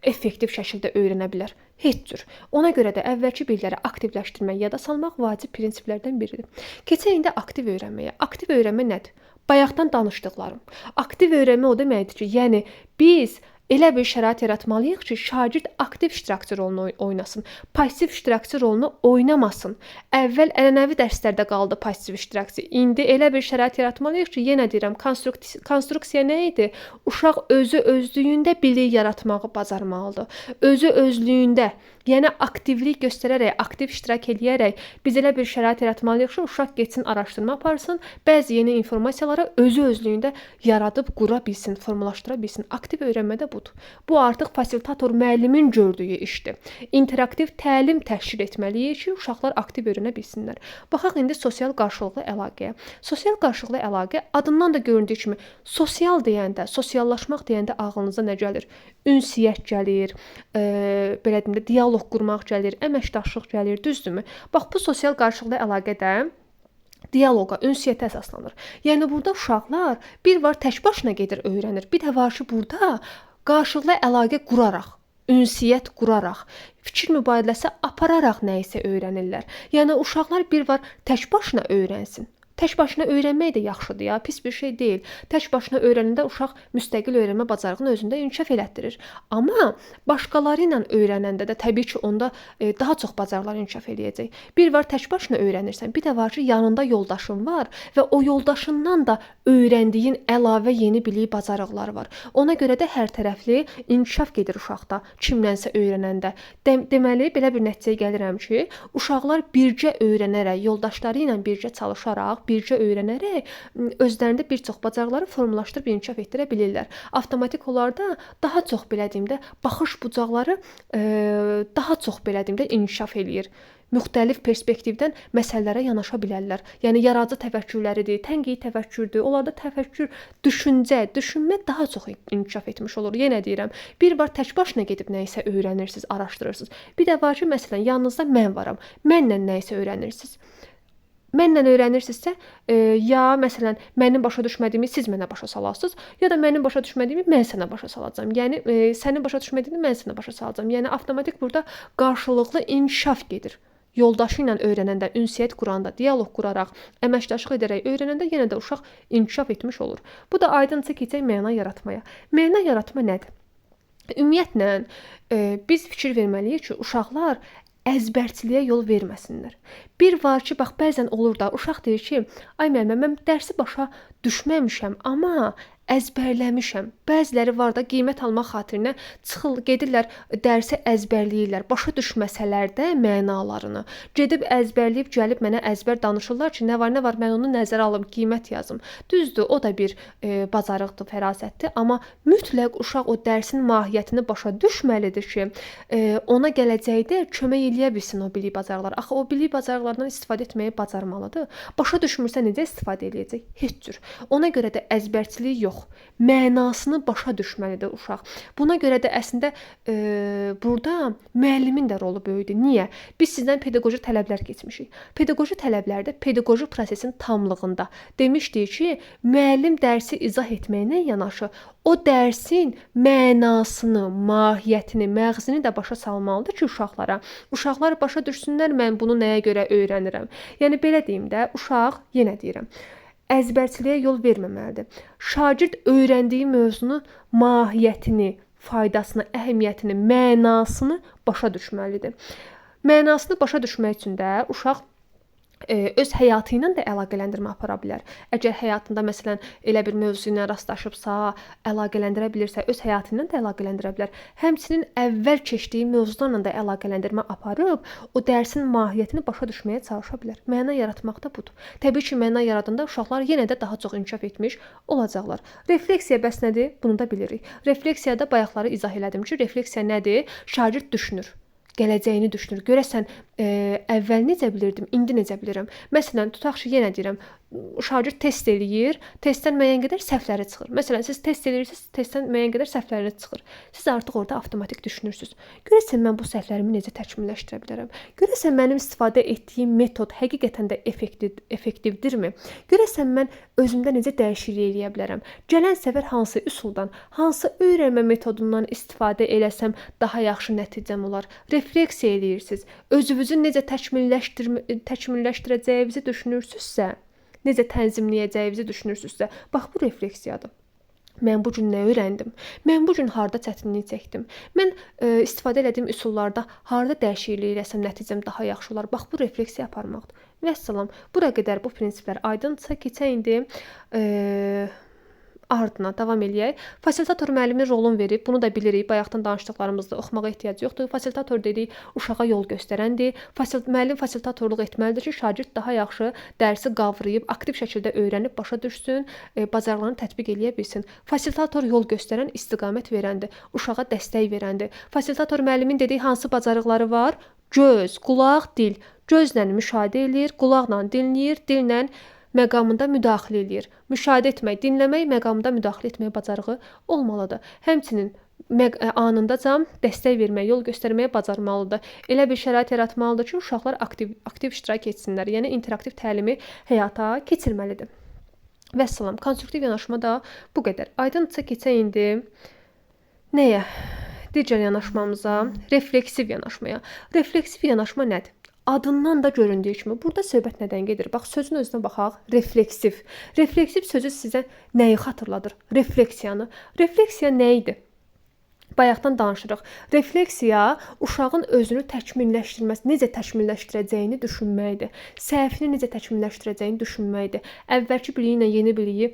effektiv şəkildə öyrənə bilər? Heç cür. Ona görə də əvvəlki bilikləri aktivləşdirmək, yada salmaq vacib prinsiplərdən biridir. Keçək indi aktiv öyrənməyə. Aktiv öyrənmə nədir? Bayaqdan danışdıqlarım. Aktiv öyrənmə o deməkdir ki, yəni biz elə bir şərait yaratmalıyıq ki, şagird aktiv iştirakçı rolunu oynasın, passiv iştirakçı rolunu oynamasın. Əvvəl ənənəvi dərslərdə qaldı passiv iştirakçı. İndi elə bir şərait yaratmalıyıq ki, yenə deyirəm, konstruksiya nə idi? Uşaq özü özlüyündə bilik yaratmağı bacarmalıdır. Özü özlüyündə, yəni aktivlik göstərərək, aktiv iştirak eləyərək biz elə bir şərait yaratmalıyıq ki, uşaq getsin, araşdırma aparsın, bəzi yeni informasiyaları özü özlüyündə yaradıb qura bilsin, formalaşdıra bilsin. Aktiv öyrənmədə budur. Bu artıq fasilitator müəllimin gördüyü işdir. İnteraktiv təlim təşkil etməliyik ki, uşaqlar aktiv öyrənə bilsinlər. Baxaq indi sosial qarşılıqlı əlaqəyə. Sosial qarşılıqlı əlaqə adından da göründüyü kimi sosial deyəndə, sosiallaşmaq deyəndə ağlınıza nə gəlir? Ünsiyyət gəlir, belə deyim də, dialoq qurmaq gəlir, əməkdaşlıq gəlir, düzdürmü? Bax, bu sosial qarşılıqlı əlaqədə dialoqa, ünsiyyətə əsaslanır. Yəni burada uşaqlar bir var tək başına gedir, öyrənir. Bir də var ki, burada qarşılıqlı əlaqə quraraq, ünsiyyət quraraq, fikir mübadiləsi apararaq nə isə öyrənirlər. Yəni uşaqlar bir var tək başına öyrənsin. Tək başına öyrənmək də yaxşıdır ya, pis bir şey deyil. Tək başına öyrənəndə uşaq müstəqil öyrənmə bacarığını özündə inkişaf elətdirir. Amma başqaları ilə öyrənəndə də təbii ki, onda daha çox bacarıqlar inkişaf eləyəcək. Bir var tək başına öyrənirsən, bir də var ki, yanında yoldaşın var və o yoldaşından da öyrəndiyin əlavə yeni bilik bacarıqları var. Ona görə də hər tərəfli inkişaf gedir uşaqda, kimlənsə öyrənəndə. Deməli, belə bir nəticəyə gəlirəm ki, uşaqlar birgə öyrənərək, yoldaşları ilə birgə çalışaraq, birgə öyrənərək özlərində bir çox bacarıqları formalaşdırıb inkişaf etdirə bilirlər. Avtomatik olaraq daha çox belə deyim də, baxış bucaqları daha çox belə deyim də inkişaf eləyir. Müxtəlif perspektivdən məsələlərə yanaşa bilərlər. Yəni yaradıcı təfəkkürləridir, tənqidi təfəkkürdür. Onlarda təfəkkür, düşüncə, düşünmə daha çox inkişaf etmiş olur. Yenə deyirəm, bir var tək başına gedib nə isə öyrənirsiniz, araşdırırsınız. Bir də var ki, məsələn, yanınızda mən varam. Mənlə nə isə öyrənirsiniz. Mənlə öyrənirsinizsə, ya məsələn, mənim başa düşmədiyimi siz mənə başa salarsınız, ya da mənim başa düşmədiyimi mən sənə başa salacağam. Yəni sənin başa düşmədiyini mən sənə başa salacağam. Yəni avtomatik burada qarşılıqlı inkişaf gedir. Yoldaşı ilə öyrənəndə, ünsiyyət quranda, dialoq quraraq, əməkdaşlıq edərək öyrənəndə yenə də uşaq inkişaf etmiş olur. Bu da aydınca keçək məna yaratmaya. Məna yaratma nədir? Ümumiyyətlə, biz fikir verməliyik ki, uşaqlar əzbərçiliyə yol verməsinlər. Bir var ki, bax, bəzən olur da, uşaq deyir ki, ay müəllimə, mən dərsi başa düşməmişəm, amma əzbərləmişəm. Bəziləri var da, qiymət almaq xatirinə gedirlər, dərsi əzbərləyirlər. Başa düşməsələr də mənalarını. Gedib əzbərləyib, gəlib mənə əzbər danışırlar ki, nə var, mən onu nəzərə alım, qiymət yazım. Düzdür, o da bir bacarıqdır, fərasətdir, amma mütləq uşaq o dərsin mahiyyətini başa düşməlidir ki, ona gələcəkdə kömək eləyə bilsin o bilik bacarıqları. Axı o bilik bacarıqlarından istifadə etməyi bacarmalıdır. Başa düşmürsə necə istifadə eləyəcək? Heç cür. Ona görə də əzbərçilik yox. Mənasını başa düşməlidir uşaq. Buna görə də əslində burada müəllimin də rolu böyükdür. Niyə? Biz sizdən pedaqoji tələblər keçmişik. Pedaqoji tələblərdə pedaqoji prosesin tamlığında demişdik ki, müəllim dərsi izah etməklə yanaşı o dərsin mənasını, mahiyyətini, məğzini də başa salmalıdır ki, uşaqlar başa düşsünlər mən bunu nəyə görə öyrənirəm. Yəni belə deyim də, uşaq, yenə deyirəm, əzbərçiliyə yol verməməlidir. Şagird öyrəndiyi mövzunu, mahiyyətini, faydasını, əhəmiyyətini, mənasını başa düşməlidir. Mənasını başa düşmək üçün də uşaq öz həyatı ilə də əlaqələndirmə apara bilər. Əgər həyatında məsələn elə bir mövzu ilə rastlaşıbsa, əlaqələndirə bilirsə, öz həyatı ilə də əlaqələndirə bilər. Həmçinin əvvəl keçdiyi mövzularla da əlaqələndirmə aparıb, o dərsin mahiyyətini başa düşməyə çalışa bilər. Məna yaratmaq da budur. Təbii ki, məna yaradanda uşaqlar yenə də daha çox inkişaf etmiş olacaqlar. Refleksiya bəs nədir? Bunu da bilirik. Refleksiyada bayaqları izah elədim ki, refleksiya nədir? Şagird düşünür. Gələcəyini düşünür. Görəsən əvvəl necə bilirdim, indi necə bilirəm? Məsələn, tutaq ki, yenə deyirəm, şagird test eləyir, testdən müəyyən qədər səhvləri çıxır. Məsələn, siz test eləyirsiniz, testdən müəyyən qədər səhvləri çıxır. Siz artıq orada avtomatik düşünürsüz. Görəsən mən bu səhvlərimi necə təkmilləşdirə bilərəm? Görəsən mənim istifadə etdiyim metod həqiqətən də effektivdirmi? Görəsən mən özümdə necə dəyişiklik eləyə bilərəm? Gələn səfər hansı üsuldan, hansı öyrənmə metodundan istifadə eləsəm daha yaxşı nəticəm olar? Refleksiya eləyirsiniz. Özünüzü necə təkmilləşdirəcəyinizi düşünürsünüzsə, necə tənzimləyəcəyinizi düşünürsünüzsə, bax bu refleksiyadır. Mən bu gün nə öyrəndim? Mən bu gün harda çətinlik çəkdim? Mən istifadə etdiyim üsullarda harda dəyişiklik eləsəm nəticəm daha yaxşı olar? Bax bu refleksiya aparmaqdır. Vəssalam. Bura qədər bu prinsiplər aydındırsa keçək indi ardına davam eləyək. Fasilitator müəllimin rolunu verib, bunu da bilirik. Bayaqdan danışdıqlarımızda oxumağa ehtiyac yoxdur. Fasilitator dedik, uşağa yol göstərəndir. Müəllim fasilitatorluq etməlidir ki, şagird daha yaxşı dərsi qavrayıb, aktiv şəkildə öyrənib, başa düşsün, bacarıqlarını tətbiq eləyə bilsin. Fasilitator yol göstərən, istiqamət verəndir. Uşağa dəstək verəndir. Fasilitator müəllimin dediyi hansı bacarıqları var? Göz, qulaq, dil. Gözlə müşahidə eləyir, qulaqla dinləyir, dillə məqamında müdaxilə eləyir. Müşahidə etmək, dinləmək, məqamında müdaxilə etmək bacarığı olmalıdır. Həmçinin anındaca dəstək verməyə, yol göstərməyə bacarmalıdır. Elə bir şərait yaratmalıdır ki, uşaqlar aktiv iştirak etsinlər. Yəni interaktiv təlimi həyata keçirməlidir. Vəssalam, konstruktiv yanaşma da bu qədər. Aydındırsa keçək indi nəyə? Digər yanaşmamıza, refleksiv yanaşmaya. Refleksiv yanaşma nədir? Adından da göründüyü kimi burada söhbət nədən gedir? Bax, sözün özünə baxaq. Refleksiv. Refleksiv sözü sizə nəyi xatırladır? Refleksiyanı. Refleksiya nə idi? Bayaqdan danışırıq. Refleksiya uşağın özünü təkmilləşdirməsi, necə təkmilləşdirəcəyini düşünməkdir. Səhvini necə təkmilləşdirəcəyini düşünməkdir. Əvvəlki biliyi ilə yeni biliyi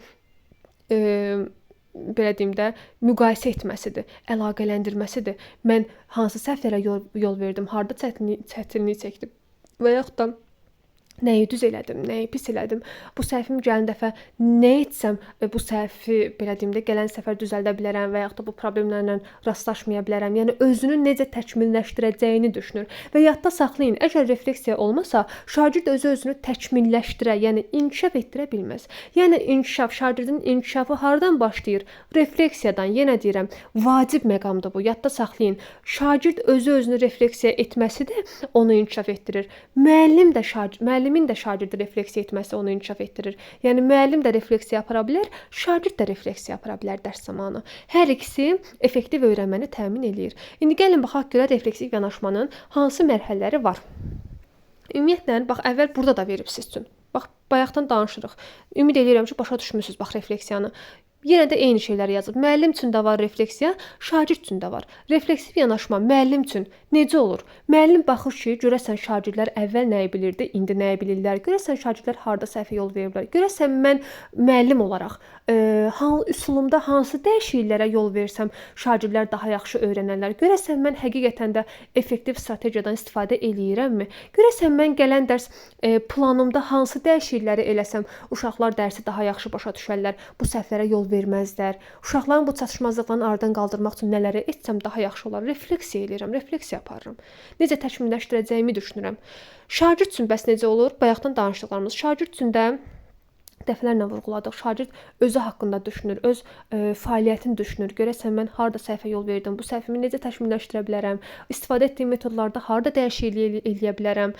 belə deyim də, müqayisə etməsidir, əlaqələndirməsidir. Mən hansı səhvlərə yol verdim, harda çətinlik çəkdim və yaxud da nəyi düz elədim, nəyi pis elədim. Bu səhvim gələn dəfə nə etsəm bu səhvi belə deyim də gələn səfər düzəldə bilərəm və yaxud da bu problemlərlə rastlaşmaya bilərəm. Yəni özünü necə təkmilləşdirəcəyini düşünür. Və yadda saxlayın, əgər refleksiya olmasa, şagird özünü təkmilləşdirə, yəni inkişaf etdirə bilməz. Yəni şagirdin inkişafı hardan başlayır? Refleksiyadan. Yenə deyirəm, vacib məqamdır bu. Yadda saxlayın. Şagird özünü refleksiya etməsi də onu inkişaf etdirir. Müəllimin də şagirdi refleksiya etməsi onu inkişaf etdirir. Yəni müəllim də refleksiya apara bilər, şagird də refleksiya apara bilər dərs zamanı. Hər ikisi effektiv öyrənməni təmin eləyir. İndi gəlin baxaq görə refleksiv yanaşmanın hansı mərhələləri var. Ümumiyyətlə, bax əvvəl burada da veribsiz üçün. Bax bayaqdan danışırıq. Ümid edirəm ki, başa düşmüsüz bax refleksiyanı. Yenə də eyni şeyləri yazıb. Müəllim üçün də var refleksiya, şagird üçün də var. Refleksiv yanaşma müəllim üçün necə olur? Müəllim baxır ki, görəsən şagirdlər əvvəl nəyi bilirdi, indi nəyi bilirlər? Görəsən şagirdlər harda səhvə yol veriblər? Görəsən mən müəllim olaraq üsulumda hansı dəyişikliklərə yol versəm şagirdlər daha yaxşı öyrənərlər? Görəsən mən həqiqətən də effektiv strategiyadan istifadə eləyirəmmi? Görəsən mən gələn dərs planımda hansı dəyişiklikləri eləsəm uşaqlar dərsi daha yaxşı başa düşərlər? Bu səhvlərə yol verməzlər. Uşaqların bu çatışmazlıqlarını aradan qaldırmaq üçün nələri etsəm daha yaxşı olar? Refleksiya eləyirəm, refleksiya aparıram. Necə təkmilləşdirəcəyimi düşünürəm. Şagird üçün bəs necə olur? Bayaqdan danışdıqlarımız. Şagird üçün də dəfələrlə vurğuladıq. Şagird özü haqqında düşünür, öz fəaliyyətini düşünür. Görəsən mən harda səhvə yol verdim, bu səhvimi necə təkmilləşdirə bilərəm? İstifadə etdiyim metodlarda harda dəyişiklik eləyə bilərəm?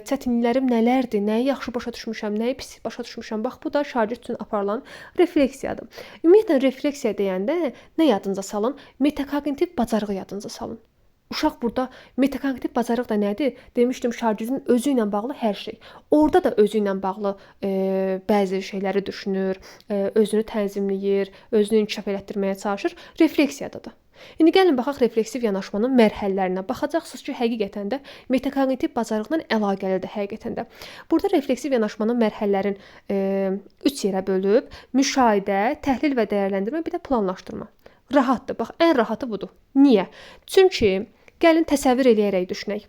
Çətinliklərim nələrdir? Nəyi yaxşı başa düşmüşəm, nəyi pis başa düşmüşəm? Bax bu da şagird üçün aparılan refleksiyadır. Ümumiyyətlə refleksiya deyəndə nə yadınıza salın? Metakognitiv bacarığı yadınıza salın. Uşaq burada metakognitiv bacarıq da nədir? Demişdim, şagirdin özü ilə bağlı hər şey. Orada da özü ilə bağlı bəzi şeyləri düşünür, özünü tənzimləyir, özünü inkişaf etdirməyə çalışır. Refleksiyada da. İndi gəlin baxaq refleksiv yanaşmanın mərhələlərinə. Baxacaqsınız ki, həqiqətən də metakognitiv bacarıqla əlaqəlidir həqiqətən də. Burada refleksiv yanaşmanın mərhələlərin 3 yerə bölüb, müşahidə, təhlil və dəyərləndirmə, bir də planlaşdırma. Rahatdır. Bax, ən rahatı budur. Niyə? Çünki gəlin təsəvvür eləyərək düşünək.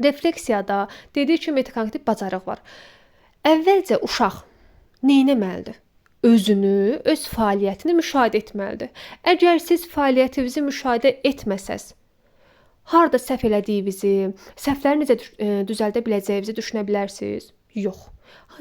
Refleksiyada dediyi ki, metakognitiv bacarıq var. Əvvəlcə uşaq neynəməlidir? Özünü, öz fəaliyyətini müşahidə etməlidir. Əgər siz fəaliyyətinizi müşahidə etməsəz, Harda səhv elədiyinizi, səhvləri necə düzəldə biləcəyinizi düşünə bilərsiniz? Yox.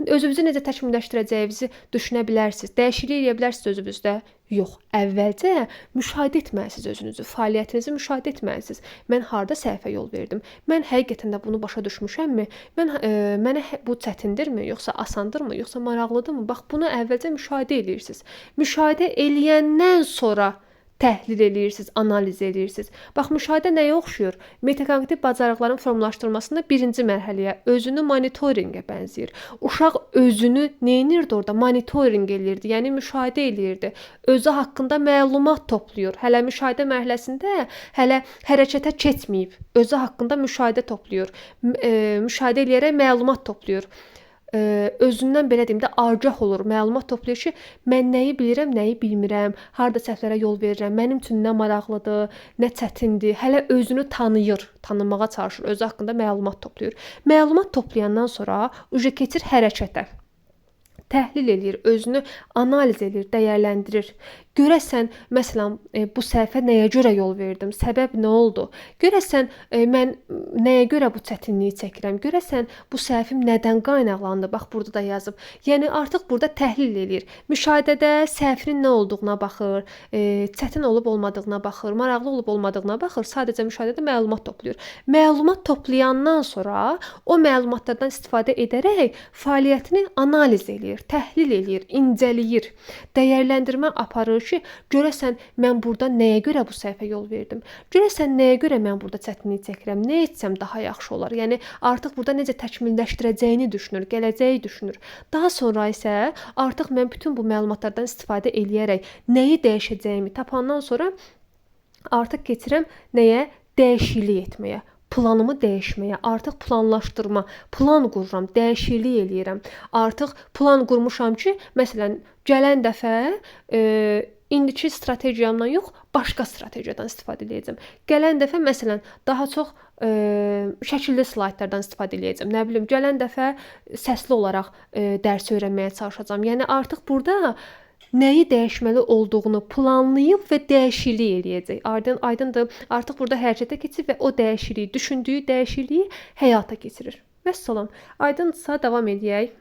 Özünüzü necə təkmilləşdirəcəyinizi düşünə bilərsiniz. Dəyişiklik edə bilərsiniz özünüzdə? Yox. Əvvəlcə müşahidə etməlisiniz özünüzü, fəaliyyətinizi müşahidə etməlisiniz. Mən harda səhvə yol verdim? Mən həqiqətən də bunu başa düşmüşəmmi? Mənə bu çətindirmi, yoxsa asandırmı, yoxsa maraqlıdırmı? Bax, bunu əvvəlcə müşahidə edirsiniz. Müşahidə eləyəndən sonra təhlil edirsiniz, analiz edirsiniz. Bax, müşahidə nəyə oxşuyur? Metakognitiv bacarıqların formalaşdırılmasında birinci mərhələyə, özünü monitorinqə bənzəyir. Uşaq özünü neynirdi orada? Monitorinq eləyirdi, yəni müşahidə eləyirdi. Özü haqqında məlumat toplayır. Hələ müşahidə mərhələsində hələ hərəkətə keçməyib. Özü haqqında müşahidə toplayır. Müşahidə eləyərək məlumat toplayır. Özündən belə deyim də agah olur, məlumat toplayır ki, mən nəyi bilirəm, nəyi bilmirəm, harda səhvlərə yol verirəm, mənim üçün nə maraqlıdır, nə çətindir. Hələ özünü tanımağa çalışır, özü haqqında məlumat toplayır. Məlumat toplayandan sonra keçir hərəkətə. Təhlil eləyir, özünü analiz eləyir, dəyərləndirir. Görəsən, məsələn, bu səhvə nəyə görə yol verdim? Səbəb nə oldu? Görəsən, mən nəyə görə bu çətinliyi çəkirəm? Görəsən, bu səhvim nədən qaynaqlandı? Bax, burada da yazıb. Yəni, artıq burada təhlil eləyir. Müşahidədə səhvinin nə olduğuna baxır, çətin olub-olmadığına baxır, maraqlı olub-olmadığına baxır. Sadəcə müşahidədə məlumat toplayır. Məlumat toplayandan sonra o məlumatlardan istifadə edərək fəaliyyətini analiz eləyir, təhlil eləyir, incələyir, dəyərləndirmə aparır ki, görəsən mən burada nəyə görə bu səhvə yol verdim? Görəsən nəyə görə mən burada çətinlik çəkirəm? Nə etsəm daha yaxşı olar? Yəni artıq burada necə təkmilləşdirəcəyini düşünür, gələcəyi düşünür. Daha sonra isə artıq mən bütün bu məlumatlardan istifadə eləyərək nəyi dəyişəcəyimi tapandan sonra artıq keçirəm nəyə? Dəyişiklik etməyə. Planımı dəyişməyə, artıq planlaşdırma, plan qururam, dəyişiklik eləyirəm. Artıq plan qurmuşam ki, məsələn, gələn dəfə indiki strategiyamdan yox, başqa strategiyadan istifadə edəcəm. Gələn dəfə məsələn, daha çox şəkilli slaydlardan istifadə edəcəm. Nə bilim, gələn dəfə səsli olaraq dərs öyrənməyə çalışacağam. Yəni artıq burada nəyi dəyişməli olduğunu planlayıb və dəyişiklik eləyəcək. Aydındır. Artıq burada hərəkətə keçir və o dəyişikliyi, düşündüyü dəyişikliyi həyata keçirir. Vəssalam. Aydındırsa davam edək.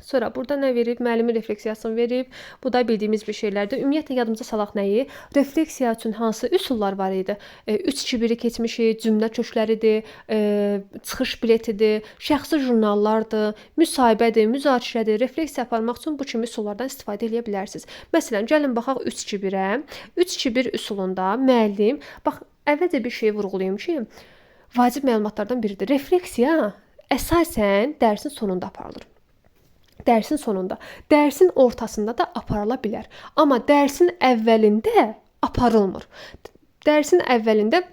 Sonra burada nə verib? Müəllimin refleksiyasını verib. Bu da bildiyimiz bir şeylərdir. Ümumiyyətlə yadımıza salaq nəyi? Refleksiya üçün hansı üsullar var idi? 3-2-1-i keçmişik, cümlə kökləridir, çıxış biletidir, şəxsi jurnallardır, müsahibədir, müzakirədir. Refleksiya aparmaq üçün bu kimi üsullardan istifadə edə bilərsiniz. Məsələn, gəlin baxaq 3-2-1-ə. 3-2-1 üsulunda müəllim, bax, əvvəlcə bir şey vurğulayım ki, vacib məlumatlardan biridir. Refleksiya əsasən dərsin sonunda aparılır. Dərsin sonunda, dərsin ortasında da aparıla bilər. Amma dərsin əvvəlində aparılmır. Dərsin əvvəlində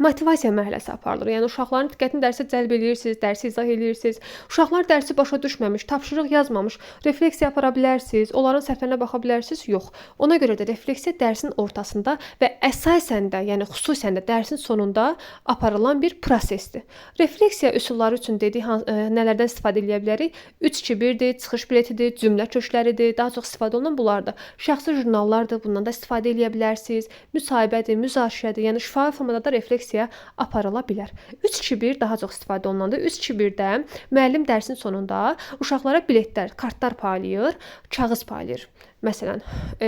motivasiya mərhələsi aparılır. Yəni uşaqların diqqətini dərsə cəlb edirsiniz, dərsi izah edirsiniz. Uşaqlar dərsi başa düşməmiş, tapşırıq yazmamış, refleksiya apara bilərsiniz, onların səhvlərinə baxa bilərsiniz? Yox. Ona görə də refleksiya dərsin ortasında və əsasən də, yəni xüsusən də dərsin sonunda aparılan bir prosesdir. Refleksiya üsulları üçün nələrdən istifadə edə bilərik? 3-2-1-dir, çıxış biletidir, cümlə kökləridir, daha çox istifadə olunan bunlardır. Şəxsi jurnallardır, bundan da istifadə edə bilərsiniz. Müsahibədir, müzakirədir, yəni şifahi formada da refleksiya aparıla bilər. 3-2-1 daha çox istifadə olunandır. 3-2-1-də müəllim dərsin sonunda uşaqlara biletlər, kartlar paylayır, kağız paylayır. Məsələn,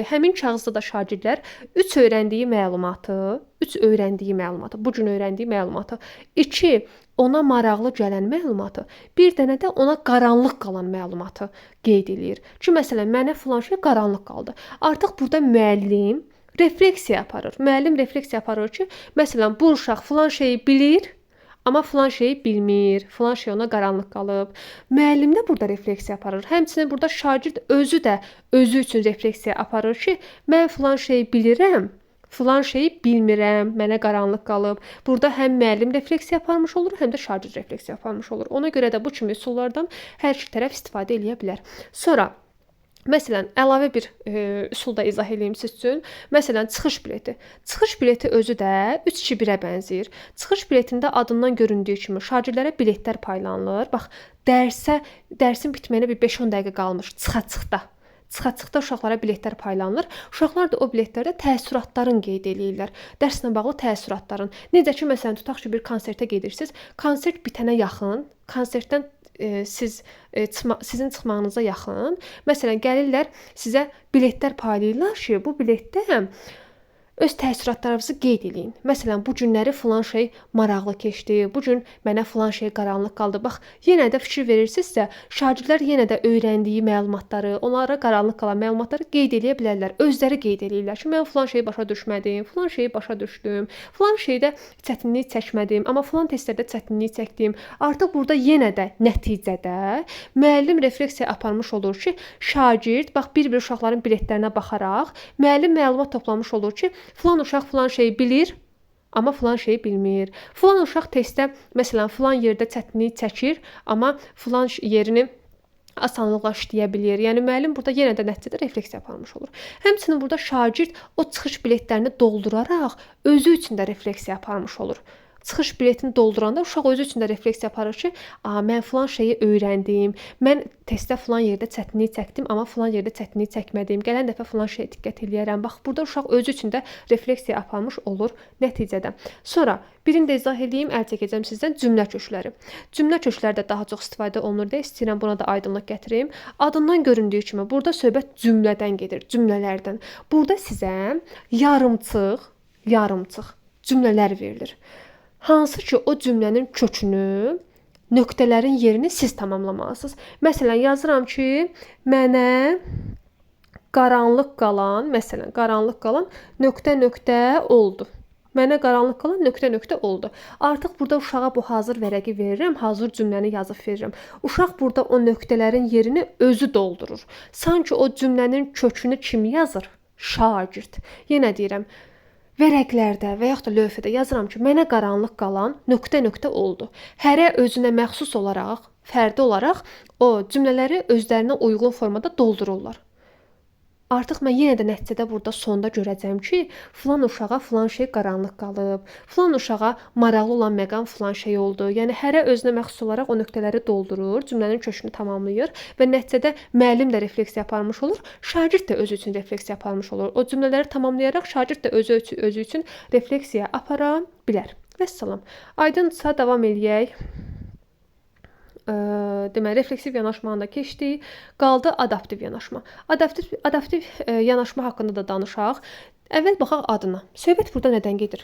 həmin kağızda da şagirdlər 3 öyrəndiyi məlumatı, bu gün öyrəndiyi məlumatı, 2 ona maraqlı gələn məlumatı, bir dənə də ona qaranlıq qalan məlumatı qeyd eləyir. Ki, məsələn, mənə filan şey qaranlıq qaldı. Artıq burada müəllim refleksiya aparır. Müəllim refleksiya aparır ki, məsələn, bu uşaq filan şeyi bilir, amma filan şeyi bilmir, filan şey ona qaranlıq qalıb. Müəllim də burada refleksiya aparır. Həmçinin burada şagird özü də özü üçün refleksiya aparır ki, mən filan şeyi bilirəm, filan şeyi bilmirəm, mənə qaranlıq qalıb. Burada həm müəllim refleksiya aparmış olur, həm də şagird refleksiya aparmış olur. Ona görə də bu kimi üsullardan hər iki tərəf istifadə edə bilər. Sonra məsələn, əlavə bir üsul da izah edeyim siz üçün. Məsələn, çıxış bileti. Çıxış bileti özü də 3-2-1-ə bənzəyir. Çıxış biletində adından göründüyü kimi şagirdlərə biletlər paylanılır. Bax, dərsin bitməyinə bir 5-10 dəqiqə qalmış çıxda. çıxa-çıxda uşaqlara biletlər paylanılır. Uşaqlar da o biletlərdə təəssüratların qeyd eləyirlər. Dərslə bağlı təəssüratların. Necə ki, məsələn, tutaq ki, bir konsertə gedirsiniz. Konsert bitənə yaxın, konsertdən sizin çıxmağınıza yaxın, məsələn, gəlirlər sizə biletlər paylayırlar ki, bu biletdə öz təəssüratlarınızı qeyd eləyin. Məsələn, bu günləri filan şey maraqlı keçdi, bu gün mənə filan şey qaranlıq qaldı. Bax, yenə də fikir verirsinizsə, şagirdlər yenə də öyrəndiyi məlumatları, onlara qaranlıq qalan məlumatları qeyd eləyə bilərlər. Özləri qeyd eləyirlər ki, mən filan şeyi başa düşmədim, filan şeyi başa düşdüm, filan şeydə çətinlik çəkmədim, amma filan testlərdə çətinlik çəkdim. Artıq burada yenə də nəticədə müəllim refleksiya aparmış olur ki, şagird bax bir-bir uşaqların biletlərinə baxaraq müəllim məlumat toplamış olur ki, filan uşaq filan şeyi bilir, amma filan şeyi bilmir. Filan uşaq testdə, məsələn, filan yerdə çətinlik çəkir, amma filan yerini asanlıqla işləyə bilir. Yəni müəllim burada yenə də nəticədə refleksiya aparmış olur. Həmçinin burada şagird o çıxış biletlərini dolduraraq özü üçün də refleksiya aparmış olur. Çıxış biletini dolduranda uşaq özü üçün də refleksiya aparır ki, mən filan şeyi öyrəndim, mən testdə filan yerdə çətinlik çəkdim, amma filan yerdə çətinlik çəkmədim, gələn dəfə filan şeyə diqqət eləyərəm. Bax, burada uşaq özü üçün də refleksiya aparmış olur nəticədə. Sonra birini də izah edeyim, əl çəkəcəm sizdən cümlə kökləri. Cümlə kökləri də daha çox istifadə olunur deyə istəyirəm buna da aydınlıq gətirim. Adından göründüyü kimi burada söhbət cümlədən gedir, cümlələrdən. Burada sizə yarımçıq cümlələr verilir. Hansı ki, o cümlənin kökünü, nöqtələrin yerini siz tamamlamalısınız. Məsələn, yazıram ki, mənə qaranlıq qalan nöqtə oldu. Mənə qaranlıq qalan nöqtə oldu. Artıq burada uşağa bu hazır vərəqi verirəm, hazır cümləni yazıb verirəm. Uşaq burada o nöqtələrin yerini özü doldurur. Sanki o cümlənin kökünü kim yazır? Şagird. Yenə deyirəm, vərəqlərdə və yaxud da lövhədə yazıram ki, mənə qaranlıq qalan nöqtə oldu. Hərə özünə məxsus olaraq, fərdi olaraq o cümlələri özlərinə uyğun formada doldururlar. Artıq mən yenə də nəticədə burada sonda görəcəm ki, filan uşağa filan şey qaranlıq qalıb, filan uşağa maraqlı olan məqam filan şey oldu. Yəni hərə özünə məxsus olaraq o nöqtələri doldurur, cümlənin kökünü tamamlayır və nəticədə müəllim də refleksiya aparmış olur, şagird də özü üçün refleksiya aparmış olur. O cümlələri tamamlayaraq şagird də özü üçün refleksiya apara bilər. Vəssalam. Aydınsa davam eləyək. Deməli, refleksiv yanaşmanı da keçdik. Qaldı adaptiv yanaşma. Adaptiv yanaşma haqqında da danışaq. Əvvəl baxaq adına. Söhbət burada nədən gedir?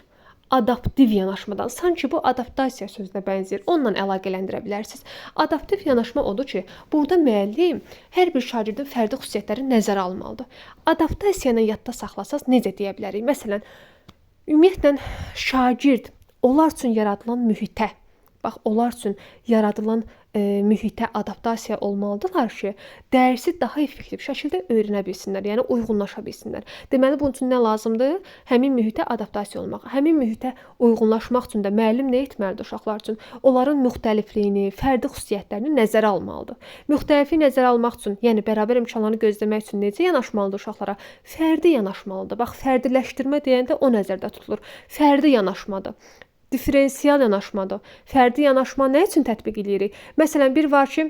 Adaptiv yanaşmadan. Sanki bu adaptasiya sözünə bənzəyir. Onunla əlaqələndirə bilərsiniz. Adaptiv yanaşma odur ki, burada müəllim hər bir şagirdin fərdi xüsusiyyətlərini nəzərə almalıdır. Adaptasiyanı yadda saxlasaz necə deyə bilərik? Məsələn, ümumiyyətlə şagird onlar üçün yaradılan mühitə, onlar üçün yaradılan mühitə adaptasiya olmalıdırlar ki, dərsi daha effektiv şəkildə öyrənə bilsinlər, yəni uyğunlaşa bilsinlər. Deməli, bunun üçün nə lazımdır? Həmin mühitə adaptasiya olmaq. Həmin mühitə uyğunlaşmaq üçün də müəllim nə etməlidir uşaqlar üçün? Onların müxtəlifliyini, fərdi xüsusiyyətlərini nəzərə almalıdır. Müxtəlifliyi nəzərə almaq üçün, yəni bərabər imkanlarını gözləmək üçün necə yanaşmalıdır uşaqlara? Fərdi yanaşmalıdır. Bax, fərdiləşdirmə deyəndə o nəzərdə tutulur. Fərdi yanaşmadır. Diferensial yanaşmadır. Fərdi yanaşma nə üçün tətbiq edirik? Məsələn, bir var ki,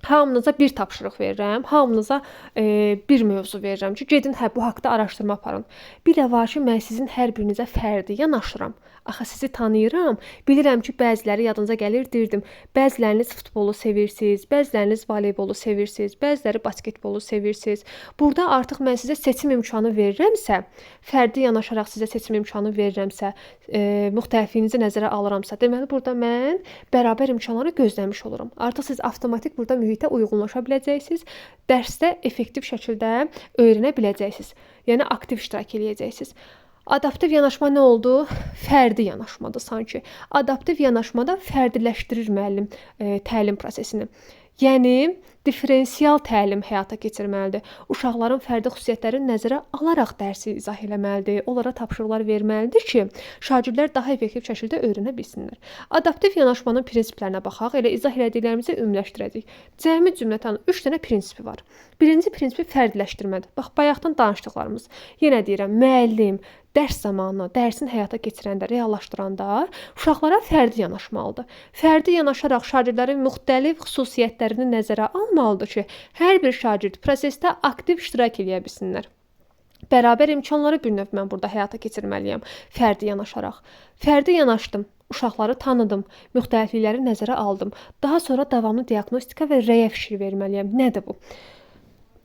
hamınıza bir tapşırıq verirəm, hamınıza bir mövzu verirəm ki, gedin bu haqqda araşdırma aparın. Bir də var ki, mən sizin hər birinizə fərdi yanaşıram. Axı sizi tanıyıram. Bilirəm ki, bəziləri yadınıza gəlir, deyirdim. Bəziləriniz futbolu sevirsiniz, bəziləriniz voleybolu sevirsiniz, bəziləri basketbolu sevirsiniz. Burada artıq mən sizə seçim imkanı verirəmsə, fərdi yanaşaraq sizə seçim imkanı verirəmsə, müxtəlifliyinizi nəzərə alıramsa, deməli burada mən bərabər imkanları gözləmiş olurum. Artıq siz avtomatik burada mühitə uyğunlaşa biləcəksiniz, dərsdə effektiv şəkildə öyrənə biləcəksiniz. Yəni aktiv iştirak edəcəksiniz. Adaptiv yanaşma nə oldu? Fərdi yanaşmadır sanki. Adaptiv yanaşmada fərdiləşdirir müəllim təlim prosesini. Yəni, diferensial təlim həyata keçirməlidir. Uşaqların fərdi xüsusiyyətlərini nəzərə alaraq dərsi izah eləməlidir. Onlara tapşırıqlar verməlidir ki, şagirdlər daha effektiv şəkildə öyrənə bilsinlər. Adaptiv yanaşmanın prinsiplərinə baxaq, elə izah elədiklərimizi ümumiləşdirəcəyik. Cəmi cümlətanı 3 dənə prinsipi var. Birinci prinsipi fərdiləşdirmədir. Bax, bayaqdan danışdıqlarımız. Yenə deyirəm, müəllim dərs zamanı, dərsin həyata keçirəndə, reallaşdıranda uşaqlara fərdi yanaşmalıdır. Fərdi yanaşaraq şagirdlərin müxtəlif xüsusiyyətlərini nəzərə almalıdır olmalıdır ki, hər bir şagird prosesdə aktiv iştirak edə bilsinlər. Bərabər imkanları bir növ mən burada həyata keçirməliyəm, fərdi yanaşaraq. Fərdi yanaşdım, uşaqları tanıdım, müxtəliflikləri nəzərə aldım. Daha sonra davamlı diaqnostika və rəyə fikir verməliyəm. Nədir bu?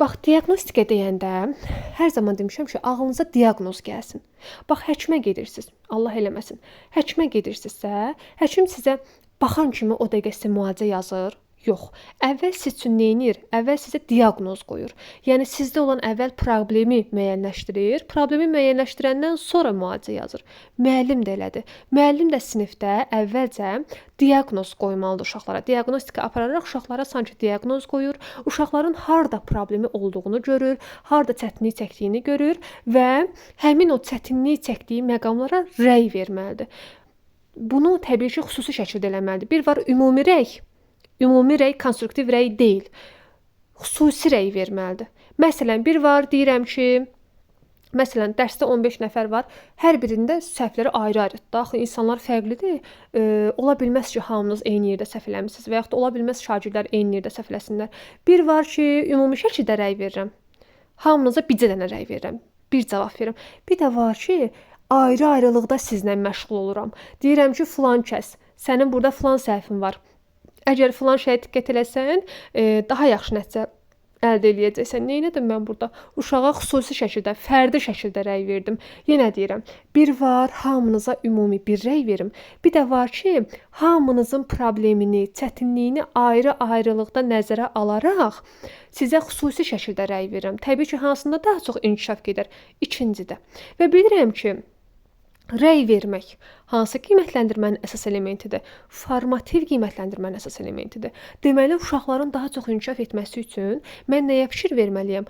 Bax, diaqnostika deyəndə hər zaman demişəm ki, ağlınıza diaqnoz gəlsin. Bax, həkimə gedirsiniz, Allah eləməsin. Həkimə gedirsinizsə, həkim sizə baxan kimi o dəqiqə sizə müalicə yazır. Yox. Əvvəl siz üçün nə edir? Əvvəl sizə diaqnoz qoyur. Yəni sizdə olan əvvəl problemi müəyyənləşdirir. Problemi müəyyənləşdirəndən sonra müalicə yazır. Müəllim də elədir. Müəllim də sinifdə əvvəlcə diaqnoz qoymalıdır uşaqlara. Diaqnostika apararaq uşaqlara sanki diaqnoz qoyur. Uşaqların harda problemi olduğunu görür, harda çətinlik çəkdiyini görür və həmin o çətinlik çəkdiyi məqamlara rəy verməlidir. Bunu təbii ki, xüsusi şəkildə eləməlidir. Bir var ümumi rəy. Ümumi rəy konstruktiv rəy deyil. Xüsusi rəy verməlidir. Məsələn, bir var deyirəm ki, məsələn, dərsdə 15 nəfər var. Hər birində səhvləri ayrı-ayrıdır. Axı insanlar fərqlidir. Ola bilməz ki, hamınız eyni yerdə səhv eləmisiniz və yaxud da ola bilməz şagirdlər eyni yerdə səhv eləsinlər. Bir var ki, ümumi şəkildə rəy verirəm. Hamınıza bircə dənə rəy verirəm. Bir cavab verirəm. Bir də var ki, ayrı-ayrılıqda sizlə məşğul oluram. Deyirəm ki, filan kəs, sənin burada filan səhvin var. Əgər filan şeyə diqqət eləsən, daha yaxşı nəticə əldə edəcəksən. Nə edim mən burada? Uşağa xüsusi şəkildə, fərdi şəkildə rəy verdim. Yenə deyirəm, bir var hamınıza ümumi bir rəy verim. Bir də var ki, hamınızın problemini, çətinliyini ayrı-ayrılıqda nəzərə alaraq sizə xüsusi şəkildə rəy verirəm. Təbii ki, hansında daha çox inkişaf gedər? İkincidə. Və bilirəm ki, rəy vermək hansı qiymətləndirmənin əsas elementidir? Formativ qiymətləndirmənin əsas elementidir. Deməli, uşaqların daha çox inkişaf etməsi üçün mən nəyə fikir verməliyəm?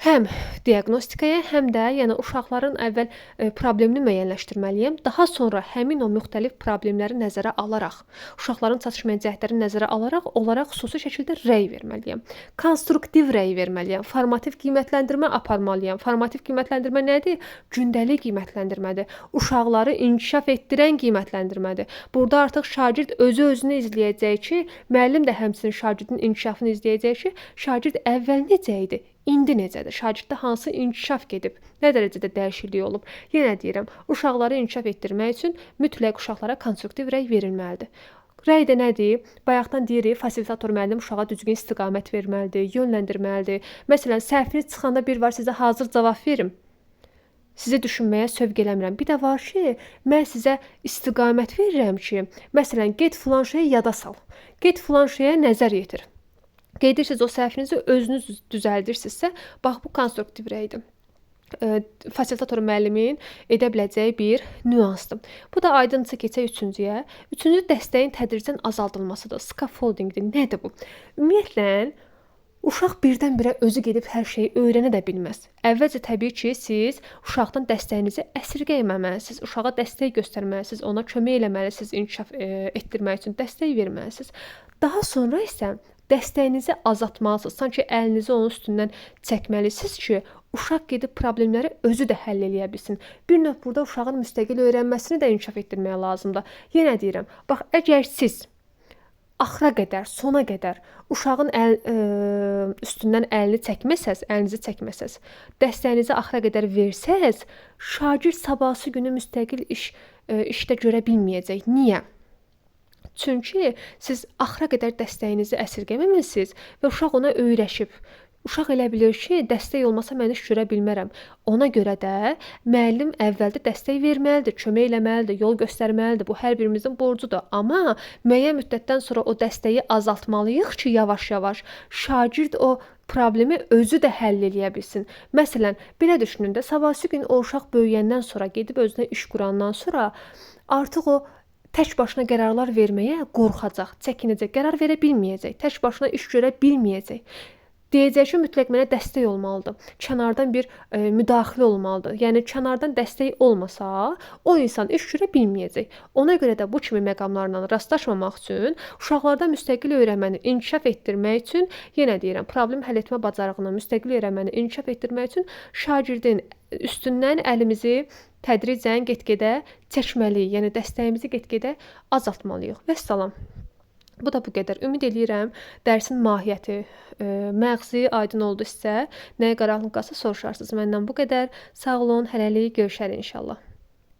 Həm diaqnostikaya, həm də yəni uşaqların əvvəl problemini müəyyənləşdirməliyəm. Daha sonra həmin o müxtəlif problemləri nəzərə alaraq, uşaqların çatışmayan cəhətləri nəzərə alaraq onlara xüsusi şəkildə rəy verməliyəm. Konstruktiv rəy verməliyəm. Formativ qiymətləndirmə aparmalıyam. Formativ qiymətləndirmə nədir? Gündəlik qiymətləndirmədir. Uşaqları inkişaf etdirən qiymətləndirmədir. Burada artıq şagird özünü izləyəcək ki, müəllim də həmçinin şagirdin inkişafını izləyəcək ki, şagird əvvəl necə idi? İndi necədir? Şagirddə hansı inkişaf gedib? Nə dərəcədə dəyişiklik olub? Yenə deyirəm, uşaqları inkişaf etdirmək üçün mütləq uşaqlara konstruktiv rəy verilməlidir. Rəy də nədir? Bayaqdan deyirik, fasilitator müəllim uşağa düzgün istiqamət verməlidir, yönləndirməlidir. Məsələn, səhviniz çıxanda bir var sizə hazır cavab verim. Sizi düşünməyə sövq eləmirəm. Bir də var ki, mən sizə istiqamət verirəm ki, məsələn, get filan şeyi yada sal. Get filan şeyə nəzər yetir. Qeydirsiniz o səhvinizi özünüz düzəldirsinizsə, bax bu konstruktiv rəydir. Fasilitator müəllimin edə biləcəyi bir nüansdır. Bu da aydınca keçək üçüncüyə. Üçüncü dəstəyin tədricən azaldılmasıdır. Scaffoldingdir. Nədir bu? Ümumiyyətlə, uşaq birdən-birə özü gedib hər şeyi öyrənə də bilməz. Əvvəlcə təbii ki, siz uşaqdan dəstəyinizi əsirgəyməməlisiniz. Uşağa dəstək göstərməlisiniz, ona kömək eləməlisiniz, inkişaf etdirmək üçün dəstək verməlisiniz. Daha sonra isə dəstəyinizi azaltmalısınız. Sanki əlinizi onun üstündən çəkməlisiniz ki, uşaq gedib problemləri özü də həll eləyə bilsin. Bir növ burada uşağın müstəqil öyrənməsini də inkişaf etdirmək lazımdır. Yenə deyirəm, bax, əgər siz axıra qədər, sona qədər uşağın üstündən əlinizi çəkməsəz, dəstəyinizi axıra qədər versəz, şagird sabahsı günü müstəqil işdə görə bilməyəcək. Niyə? Çünki siz axıra qədər dəstəyinizi əsirgəməmisiniz və uşaq ona öyrəşib. Uşaq elə bilir ki, dəstək olmasa mən iş görə bilmərəm. Ona görə də müəllim əvvəldə dəstək verməlidir, kömək eləməlidir, yol göstərməlidir. Bu hər birimizin borcudur. Amma müəyyən müddətdən sonra o dəstəyi azaltmalıyıq ki, yavaş-yavaş şagird o problemi özü də həll eləyə bilsin. Məsələn, belə düşünün də, sabahsı gün o uşaq böyüyəndən sonra, gedib özünə iş qurandan sonra artıq o tək başına qərarlar verməyə qorxacaq, çəkinəcək, qərar verə bilməyəcək, tək başına iş görə bilməyəcək. Deyəcək ki, mütləq mənə dəstək olmalıdır. Kənardan bir müdaxilə olmalıdır. Yəni, kənardan dəstək olmasa, o insan iş görə bilməyəcək. Ona görə də bu kimi məqamlarla rastlaşmamaq üçün, uşaqlarda müstəqil öyrənməni inkişaf etdirmək üçün, yenə deyirəm, problem həll etmə bacarığını müstəqil öyrənməni inkişaf etdirmək üçün şagirdin üstündən əlimizi tədricən get-gedə çəkməliyik. Yəni, dəstəyimizi get-gedə azaltmalıyıq. Vəssalam. Bu da bu qədər. Ümid eləyirəm dərsin mahiyyəti, məğzi aydın oldu sizə. Nəyə qaranlıq qalsa soruşarsınız məndən. Bu qədər. Sağ olun. Hələlik görüşərik inşallah.